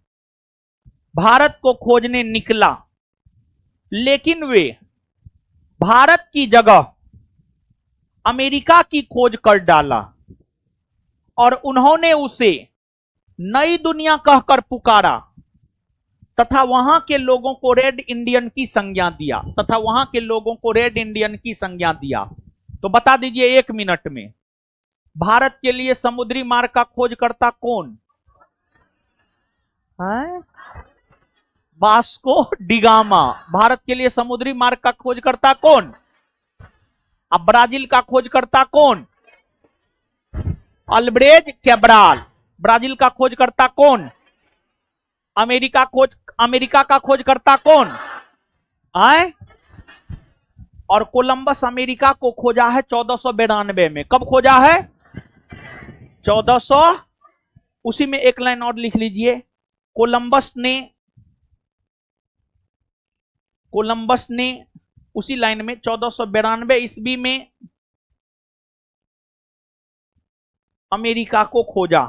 भारत को खोजने निकला, लेकिन वे भारत की जगह अमेरिका की खोज कर डाला, और उन्होंने उसे नई दुनिया कहकर पुकारा, तथा वहां के लोगों को रेड इंडियन की संज्ञा दिया। तो बता दीजिए 1 मिनट में, भारत के लिए समुद्री मार्ग का खोजकर्ता कौन है? Vasco da Gama. भारत के लिए समुद्री मार्ग का खोजकर्ता कौन? अब ब्राजील का खोजकर्ता कौन? अल्ब्रेज कैब्राल। ब्राजील का खोजकर्ता कौन? अमेरिका का खोजकर्ता कौन है? और कोलंबस अमेरिका को खोजा है 1492 में। कब खोजा है? 1400। उसी में एक लाइन और लिख लीजिए, कोलंबस ने उसी लाइन में 1492 ईस्वी में अमेरिका को खोजा।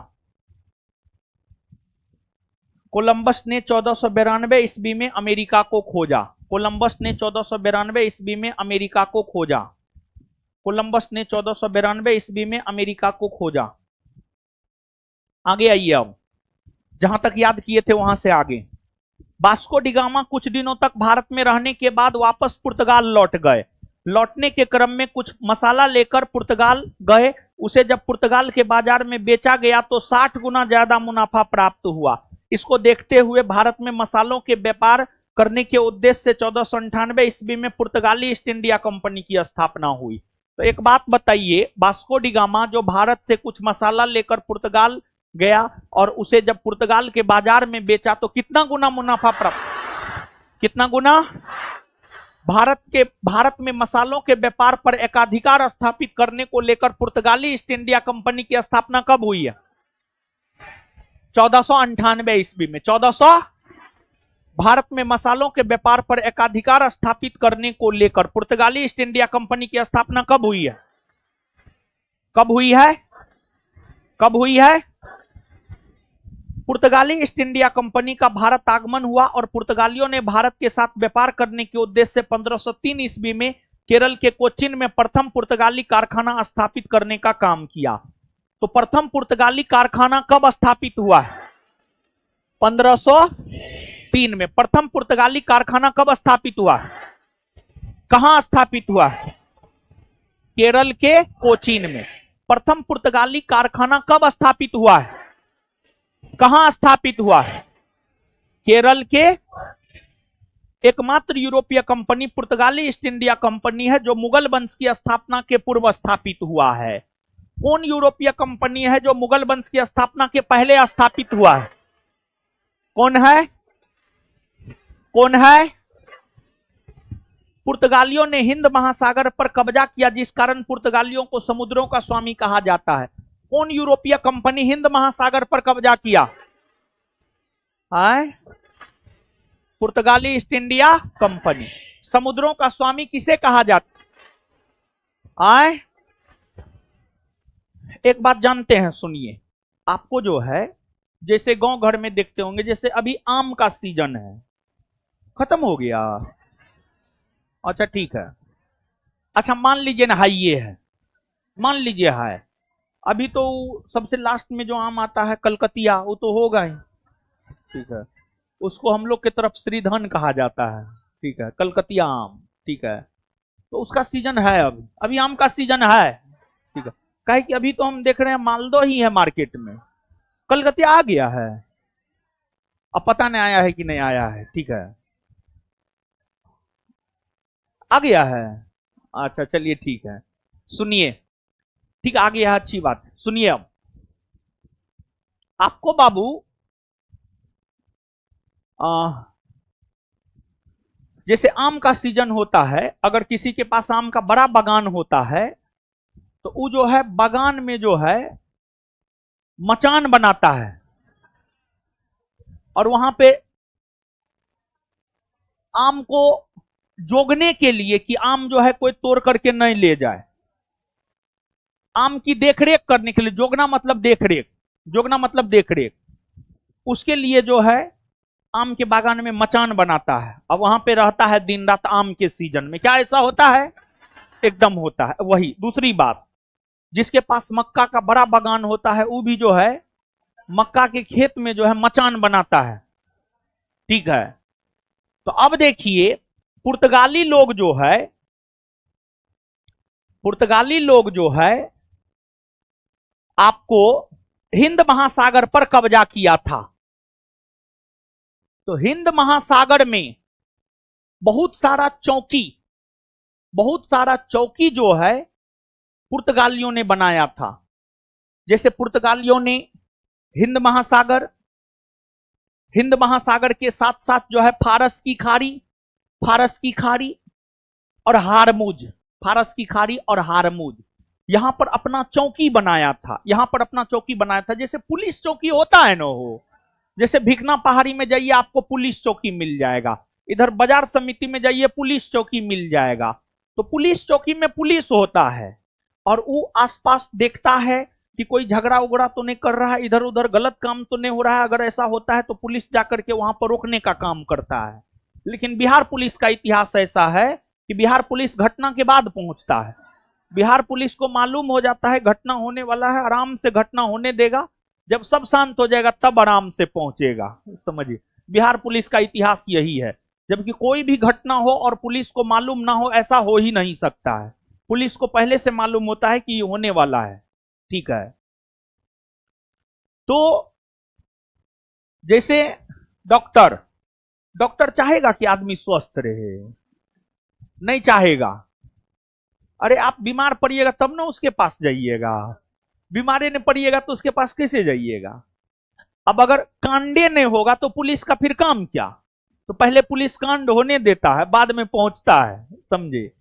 कोलंबस ने 1492 ईस्वी में अमेरिका को खोजा। कोलंबस ने 1492 ईस्वी में अमेरिका को खोजा। कोलंबस ने 1492 ईस्वी में अमेरिका को खोजा। आगे आइए, अब जहां तक याद किए थे वहां से आगे। वास्को डिगामा कुछ दिनों तक भारत में रहने के बाद वापस पुर्तगाल लौट गए। लौटने के क्रम में कुछ मसाला लेकर पुर्तगाल गए। उसे जब पुर्तगाल के बाजार में बेचा गया तो 60 गुना ज्यादा मुनाफा प्राप्त हुआ। इसको देखते हुए भारत में मसालों के व्यापार करने के उद्देश्य से 1498 ईस्वी में पुर्तगाली ईस्ट इंडिया कंपनी की स्थापना हुई। तो एक बात बताइए, वास्को डी गामा जो भारत से कुछ मसाला लेकर पुर्तगाल गया और उसे जब पुर्तगाल के बाजार में बेचा तो कितना गुना मुनाफा प्राप्त, कितना गुना? भारत में मसालों के व्यापार पर एकाधिकार स्थापित करने को लेकर पुर्तगाली ईस्ट इंडिया कंपनी की स्थापना कब हुई है? 1498 ईस्वी में। भारत में मसालों के व्यापार पर एकाधिकार स्थापित करने को लेकर पुर्तगाली ईस्ट इंडिया कंपनी की स्थापना कब हुई है? कब हुई है? कब हुई है? पुर्तगाली ईस्ट इंडिया कंपनी का भारत आगमन हुआ और पुर्तगालियों ने भारत के साथ व्यापार करने के उद्देश्य से 1503 ईस्वी में केरल के कोचीन में प्रथम पुर्तगाली कारखाना स्थापित करने का काम किया। तो प्रथम पुर्तगाली कारखाना कब स्थापित हुआ है? 1503 में। प्रथम पुर्तगाली कारखाना कब स्थापित हुआ? कहां स्थापित हुआ? केरल के कोचीन में। प्रथम पुर्तगाली कारखाना कब स्थापित हुआ है? कहां स्थापित हुआ है? केरल के। एकमात्र यूरोपीय कंपनी पुर्तगाली ईस्ट इंडिया कंपनी है जो मुगल वंश की स्थापना के पूर्व स्थापित हुआ है। कौन यूरोपीय कंपनी है जो मुगल वंश की स्थापना के पहले स्थापित हुआ है? कौन है? कौन है? पुर्तगालियों ने हिंद महासागर पर कब्जा किया जिस कारण पुर्तगालियों को समुद्रों का स्वामी कहा जाता है। कौन यूरोपीय कंपनी हिंद महासागर पर कब्जा किया? पुर्तगाली ईस्ट इंडिया कंपनी। समुद्रों का स्वामी किसे कहा जाता? एक बात जानते हैं, सुनिए। आपको जो है जैसे गांव घर में देखते होंगे, जैसे अभी आम का सीजन है, खत्म हो गया। अच्छा ठीक है। अच्छा मान लीजिए ना हाई ये है, मान लीजिए है, अभी तो सबसे लास्ट में जो आम आता है कलकतिया, वो तो होगा ही, ठीक है। उसको हम लोग की तरफ श्रीधन कहा जाता है, ठीक है, कलकतिया आम, ठीक है। तो उसका सीजन है, अभी आम का सीजन है, ठीक है। कहे कि अभी तो हम देख रहे हैं मालदो ही है मार्केट में, कलकतिया आ गया है, अब पता नहीं आया है कि नहीं आया है, ठीक है, आ गया है। अच्छा चलिए ठीक है, सुनिए, ठीक आ गया है, अच्छी बात है। सुनिए, अब आपको बाबू जैसे आम का सीजन होता है, अगर किसी के पास आम का बड़ा बागान होता है तो वो जो है बागान में जो है मचान बनाता है और वहां पे आम को जोगने के लिए कि आम जो है कोई तोड़ करके नहीं ले जाए, आम की देखरेख करने के लिए, जोगना मतलब देखरेख, जोगना मतलब देखरेख, उसके लिए जो है आम के बागान में मचान बनाता है। अब वहां पे रहता है दिन रात आम के सीजन में। क्या ऐसा होता है? एकदम होता है। वही दूसरी बात, जिसके पास मक्का का बड़ा बागान होता है वो भी जो है मक्का के खेत में जो है मचान बनाता है, ठीक है। तो अब देखिए, पुर्तगाली लोग जो है, पुर्तगाली लोग जो है आपको हिंद महासागर पर कब्जा किया था। तो हिंद महासागर में बहुत सारा चौकी जो है पुर्तगालियों ने बनाया था। जैसे पुर्तगालियों ने हिंद महासागर के साथ साथ जो है फारस की खाड़ी और हारमुज, फारस की खाड़ी और हारमुज, यहां पर अपना चौकी बनाया था, यहां पर अपना चौकी बनाया था। जैसे पुलिस चौकी होता है ना, हो जैसे भिकना पहाड़ी में जाइए आपको पुलिस चौकी मिल जाएगा, इधर बाजार समिति में जाइए पुलिस चौकी मिल जाएगा। तो पुलिस चौकी में पुलिस होता है और वो आसपास देखता है कि कोई झगड़ा उगड़ा तो नहीं कर रहा है, इधर उधर गलत काम तो नहीं हो रहा है। अगर ऐसा होता है तो पुलिस जाकर के वहां पर रोकने का काम करता है। लेकिन बिहार पुलिस का इतिहास ऐसा है कि बिहार पुलिस घटना के बाद पहुंचता है। बिहार पुलिस को मालूम हो जाता है घटना होने वाला है, आराम से घटना होने देगा, जब सब शांत हो जाएगा तब आराम से पहुंचेगा। समझिए, बिहार पुलिस का इतिहास यही है जबकि कोई भी घटना हो और पुलिस को मालूम ना हो, ऐसा हो ही नहीं सकता है। पुलिस को पहले से मालूम होता है कि ये होने वाला है। ठीक है, तो जैसे डॉक्टर डॉक्टर चाहेगा कि आदमी स्वस्थ रहे? नहीं चाहेगा। अरे आप बीमार पड़िएगा तब ना उसके पास जाइएगा, बीमारी नहीं पड़िएगा तो उसके पास कैसे जाइएगा? अब अगर कांडे नहीं होगा तो पुलिस का फिर काम क्या? तो पहले पुलिस कांड होने देता है, बाद में पहुंचता है, समझे?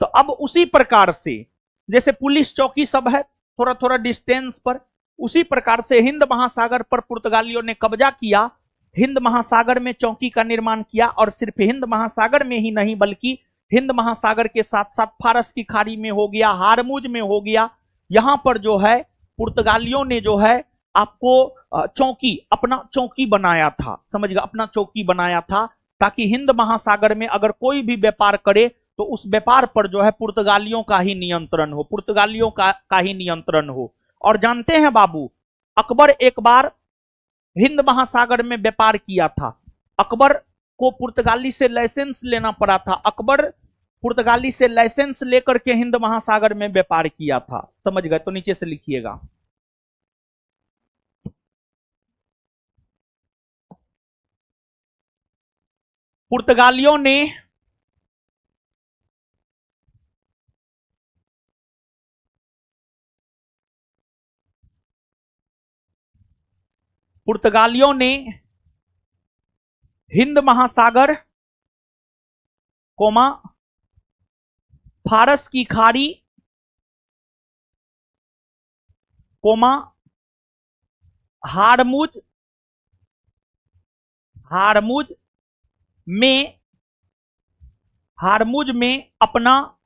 तो अब उसी प्रकार से जैसे पुलिस चौकी सब है थोड़ा थोड़ा डिस्टेंस पर, उसी प्रकार से हिंद महासागर पर पुर्तगालियों ने कब्जा किया, हिंद महासागर में चौकी का निर्माण किया, और सिर्फ हिंद महासागर में ही नहीं बल्कि हिंद महासागर के साथ साथ फारस की खाड़ी में हो गया, हारमुज में हो गया। यहां पर जो है पुर्तगालियों ने जो है आपको चौकी, अपना चौकी बनाया था, समझ गए? अपना चौकी बनाया था ताकि हिंद महासागर में अगर कोई भी व्यापार करे तो उस व्यापार पर जो है पुर्तगालियों का ही नियंत्रण हो, पुर्तगालियों का ही नियंत्रण हो। और जानते हैं बाबू, अकबर एक बार हिंद महासागर में व्यापार किया था। अकबर को पुर्तगाली से लाइसेंस लेना पड़ा था। अकबर पुर्तगाली से लाइसेंस लेकर के हिंद महासागर में व्यापार किया था, समझ गए? तो नीचे से लिखिएगा, पुर्तगालियों ने हिंद महासागर कोमा फारस की खाड़ी कोमा हारमुज में अपना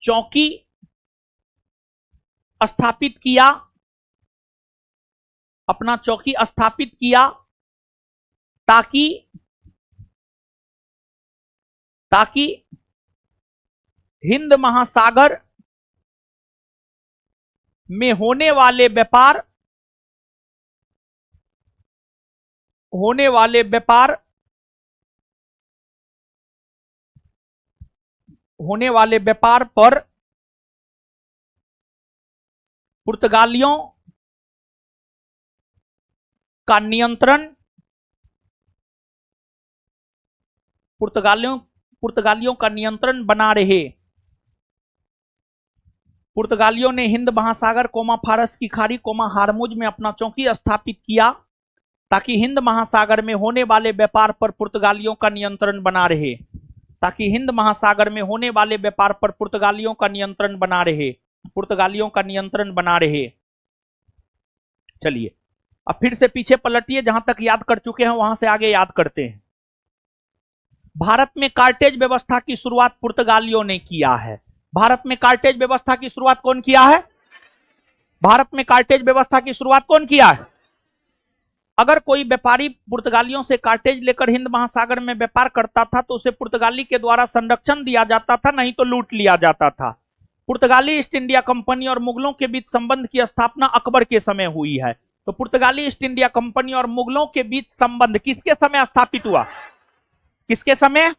चौकी स्थापित किया, अपना चौकी स्थापित किया ताकि हिंद महासागर में होने वाले व्यापार पर पुर्तगालियों का नियंत्रण, पुर्तगालियों का नियंत्रण बना रहे। पुर्तगालियों ने हिंद महासागर कोमा फारस की खाड़ी कोमा हारमुज में अपना चौकी स्थापित किया ताकि हिंद महासागर में होने वाले व्यापार पर पुर्तगालियों का नियंत्रण बना रहे, ताकि हिंद महासागर में होने वाले व्यापार पर पुर्तगालियों का नियंत्रण बना रहे, पुर्तगालियों का नियंत्रण बना रहे। चलिए अब फिर से पीछे पलटिए, जहां तक याद कर चुके हैं वहां से आगे याद करते हैं। भारत में कार्टेज व्यवस्था की शुरुआत पुर्तगालियों ने किया है। भारत में कार्टेज व्यवस्था की शुरुआत कौन किया है? भारत में कार्टेज व्यवस्था की शुरुआत कौन किया है? अगर कोई व्यापारी पुर्तगालियों से कार्टेज लेकर हिंद महासागर में व्यापार करता था तो उसे पुर्तगाली के द्वारा संरक्षण दिया जाता था, नहीं तो लूट लिया जाता था। पुर्तगाली ईस्ट इंडिया कंपनी और मुगलों के बीच संबंध की स्थापना अकबर के समय हुई है। तो पुर्तगाली ईस्ट इंडिया कंपनी और मुगलों के बीच संबंध किसके समय स्थापित हुआ? किसके समय?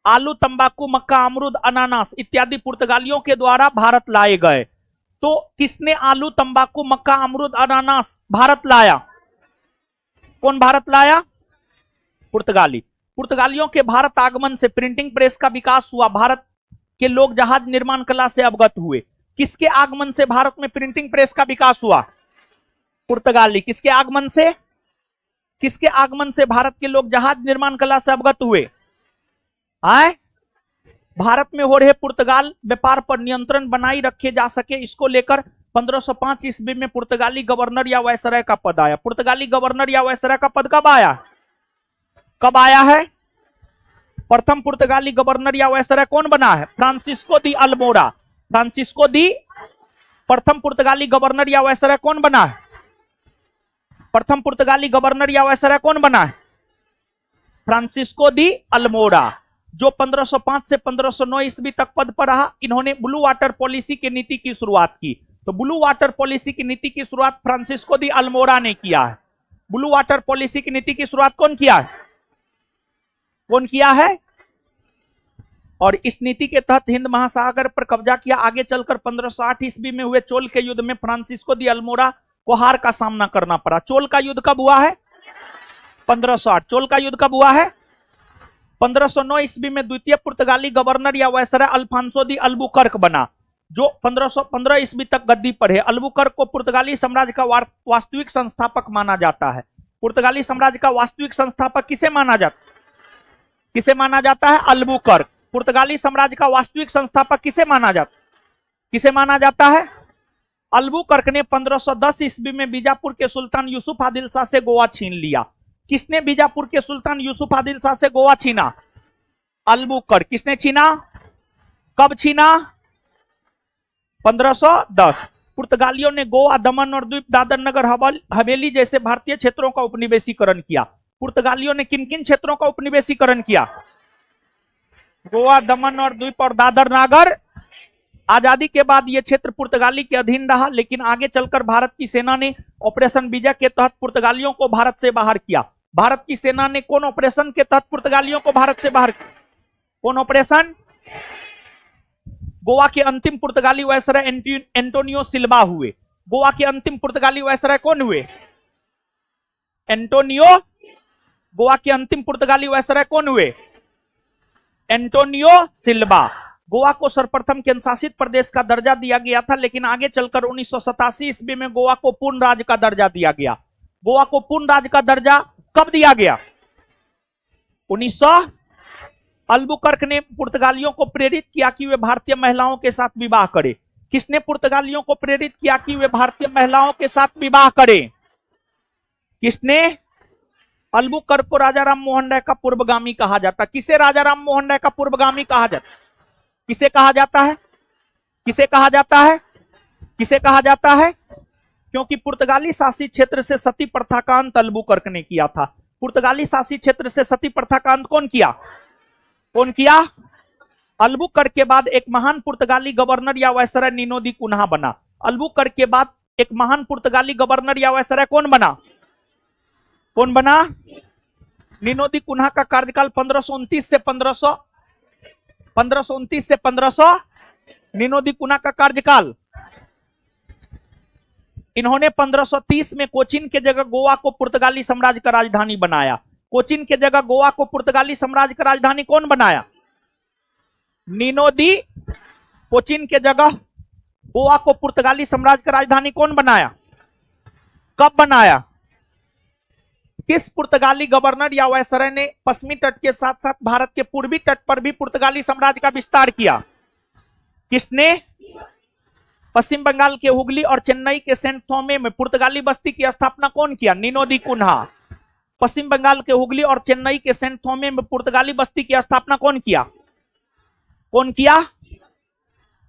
आलू, तंबाकू, मक्का, अमरूद, अनानास इत्यादि पुर्तगालियों के द्वारा भारत लाए गए। तो किसने आलू, तंबाकू, मक्का, अमरूद, अनानास भारत लाया? कौन भारत लाया? पुर्तगाली। पुर्तगालियों के भारत आगमन से प्रिंटिंग प्रेस का विकास हुआ, भारत के लोग जहाज निर्माण कला से अवगत हुए। किसके आगमन से भारत में प्रिंटिंग प्रेस का विकास हुआ? पुर्तगाली। किसके आगमन से? किसके आगमन से भारत के लोग जहाज निर्माण कला से अवगत हुए? आए भारत में हो रहे पुर्तगाल व्यापार पर नियंत्रण बनाई रखे जा सके, इसको लेकर 1505 ईस्वी में पुर्तगाली गवर्नर या वायसराय का पद आया। पुर्तगाली गवर्नर या वायसराय का पद कब आया? कब आया है? प्रथम पुर्तगाली गवर्नर या वायसराय कौन बना है? फ्रांसिस्को दी अल्मोड़ा। फ्रांसिस्को दी प्रथम पुर्तगाली गवर्नर या वायसराय कौन बना है? प्रथम पुर्तगाली गवर्नर या वायसराय कौन बना है? फ्रांसिस्को दी अल्मोड़ा, जो 1505 से 1509 ईस्वी तक पद पर रहा। इन्होंने ब्लू वाटर पॉलिसी की नीति की शुरुआत की। तो ब्लू वाटर पॉलिसी की नीति की शुरुआत फ्रांसिस्को दी अल्मोड़ा ने किया है। ब्लू वाटर पॉलिसी की नीति की शुरुआत कौन किया है? कौन किया है? और इस नीति के तहत हिंद महासागर पर कब्जा किया। आगे चलकर 1508 ईस्वी में हुए चोल के युद्ध में फ्रांसिस्को दी अल्मोड़ा को हार का सामना करना पड़ा। चोल का युद्ध कब हुआ है? 1508। चोल का युद्ध कब हुआ है? 1509 ईस्वी में द्वितीय पुर्तगाली गवर्नर या वायसराय अल्फांसो दी अल्बुकर्क बना, जो 1515 ईस्वी तक गद्दी पर है। अल्बुकर्क को पुर्तगाली साम्राज्य का वास्तविक संस्थापक माना जाता है। पुर्तगाली साम्राज्य का वास्तविक संस्थापक किसे माना जाता है? अल्बुकर्क। पुर्तगाली साम्राज्य का वास्तविक संस्थापक किसे माना जाता है? अल्बुकर्क ने 1510 ईस्वी में बीजापुर के सुल्तान यूसुफ आदिल शाह से गोवा छीन लिया। किसने बीजापुर के सुल्तान यूसुफ आदिल शाह से गोवा छीना? अल्बुकर्क। किसने छीना? कब छीना? 1510। पुर्तगालियों ने गोवा, दमन और द्वीप, दादर नगर हवेली जैसे भारतीय क्षेत्रों का उपनिवेशीकरण किया। पुर्तगालियों ने किन किन क्षेत्रों का उपनिवेशीकरण किया? गोवा, दमन और द्वीप और दादर नागर। आजादी के बाद यह क्षेत्र पुर्तगाली के अधीन रहा, लेकिन आगे चलकर भारत की सेना ने ऑपरेशन विजय के तहत पुर्तगालियों को भारत से बाहर किया। भारत की सेना ने कौन ऑपरेशन के तहत पुर्तगालियों को भारत से बाहर किया? कौन ऑपरेशन? गोवा के अंतिम पुर्तगाली वायसराय एंटोनियो सिल्वा हुए। गोवा के अंतिम पुर्तगाली वायसराय कौन हुए? एंटोनियो। गोवा के अंतिम पुर्तगाली वायसराय कौन हुए? एंटोनियो सिल्वा। गोवा को सर्वप्रथम केंद्र शासित प्रदेश का दर्जा दिया गया था, लेकिन आगे चलकर 1987 ईस्वी में गोवा को पूर्ण राज्य का दर्जा दिया गया। गोवा को पूर्ण राज्य का दर्जा कब दिया गया? 1900। अल्बुकर्क ने पुर्तगालियों को प्रेरित किया कि वे भारतीय महिलाओं के साथ विवाह करें। किसने पुर्तगालियों को प्रेरित किया कि वे भारतीय महिलाओं के साथ विवाह करें? किसने? अल्बुकर्क को राजा राम मोहन राय का पूर्वगामी कहा जाता। किसे राजा राम मोहन राय का पूर्वगामी कहा जाता? किसे कहा जाता है? किसे कहा जाता है? किसे कहा जाता है? क्योंकि पुर्तगाली शासित क्षेत्र से सती प्रथा का अंत अल्बुकर्क ने किया था। पुर्तगाली शासित क्षेत्र से सती प्रथा का अंत कौन किया? कौन किया? अल्बुकर्क के बाद एक महान पुर्तगाली गवर्नर या वायसराय निनो दी कुन्हा बना। अल्बुकर्क के बाद एक महान पुर्तगाली गवर्नर या वायसराय कौन बना? कौन बना? निनो दी कुन्हा का कार्यकाल 1529 से 1500 निनो दी कुन्हा का कार्यकाल। इन्होंने 1530 में कोचिन के जगह गोवा को पुर्तगाली साम्राज्य का राजधानी बनाया। कोचिन के जगह गोवा को पुर्तगाली साम्राज्य का राजधानी कौन बनाया? निनो दी। कोचिन के जगह गोवा को पुर्तगाली साम्राज्य का राजधानी कौन बनाया? कब बनाया? किस पुर्तगाली गवर्नर या वायसराय ने पश्चिमी तट के साथ साथ भारत के पूर्वी तट पर भी पुर्तगाली साम्राज्य का विस्तार किया? किसने? पश्चिम बंगाल के हुगली और चेन्नई के सेंट थोमे में पुर्तगाली बस्ती की स्थापना कौन किया? निनो दी कुन्हा। पश्चिम बंगाल के हुगली और चेन्नई के सेंट थोमे में पुर्तगाली बस्ती की स्थापना कौन किया? कौन किया?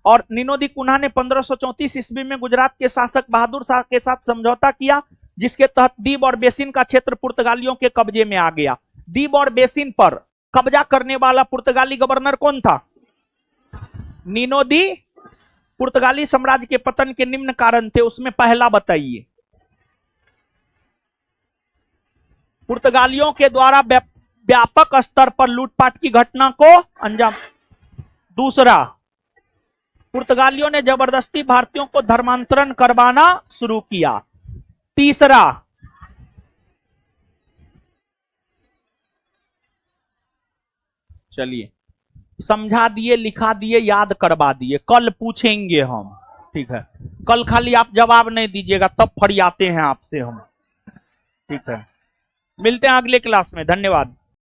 और निनो दी कुन्हा ने 1534 ईस्वी में गुजरात के शासक बहादुर शाह के साथ समझौता किया, जिसके तहत दीव और बेसिन का क्षेत्र पुर्तगालियों के कब्जे में आ गया। दीव और बेसिन पर कब्जा करने वाला पुर्तगाली गवर्नर कौन था? निनो दी। पुर्तगाली साम्राज्य के पतन के निम्न कारण थे, उसमें पहला बताइए। पुर्तगालियों के द्वारा व्यापक स्तर पर लूटपाट की घटना को अंजाम। दूसरा, पुर्तगालियों ने जबरदस्ती भारतीयों को धर्मांतरण करवाना शुरू किया। तीसरा, चलिए समझा दिए, लिखा दिए, याद करवा दिए, कल पूछेंगे हम, ठीक है? कल खाली आप जवाब नहीं दीजिएगा, तब फरियाते हैं आपसे हम, ठीक है? मिलते हैं अगले क्लास में। धन्यवाद।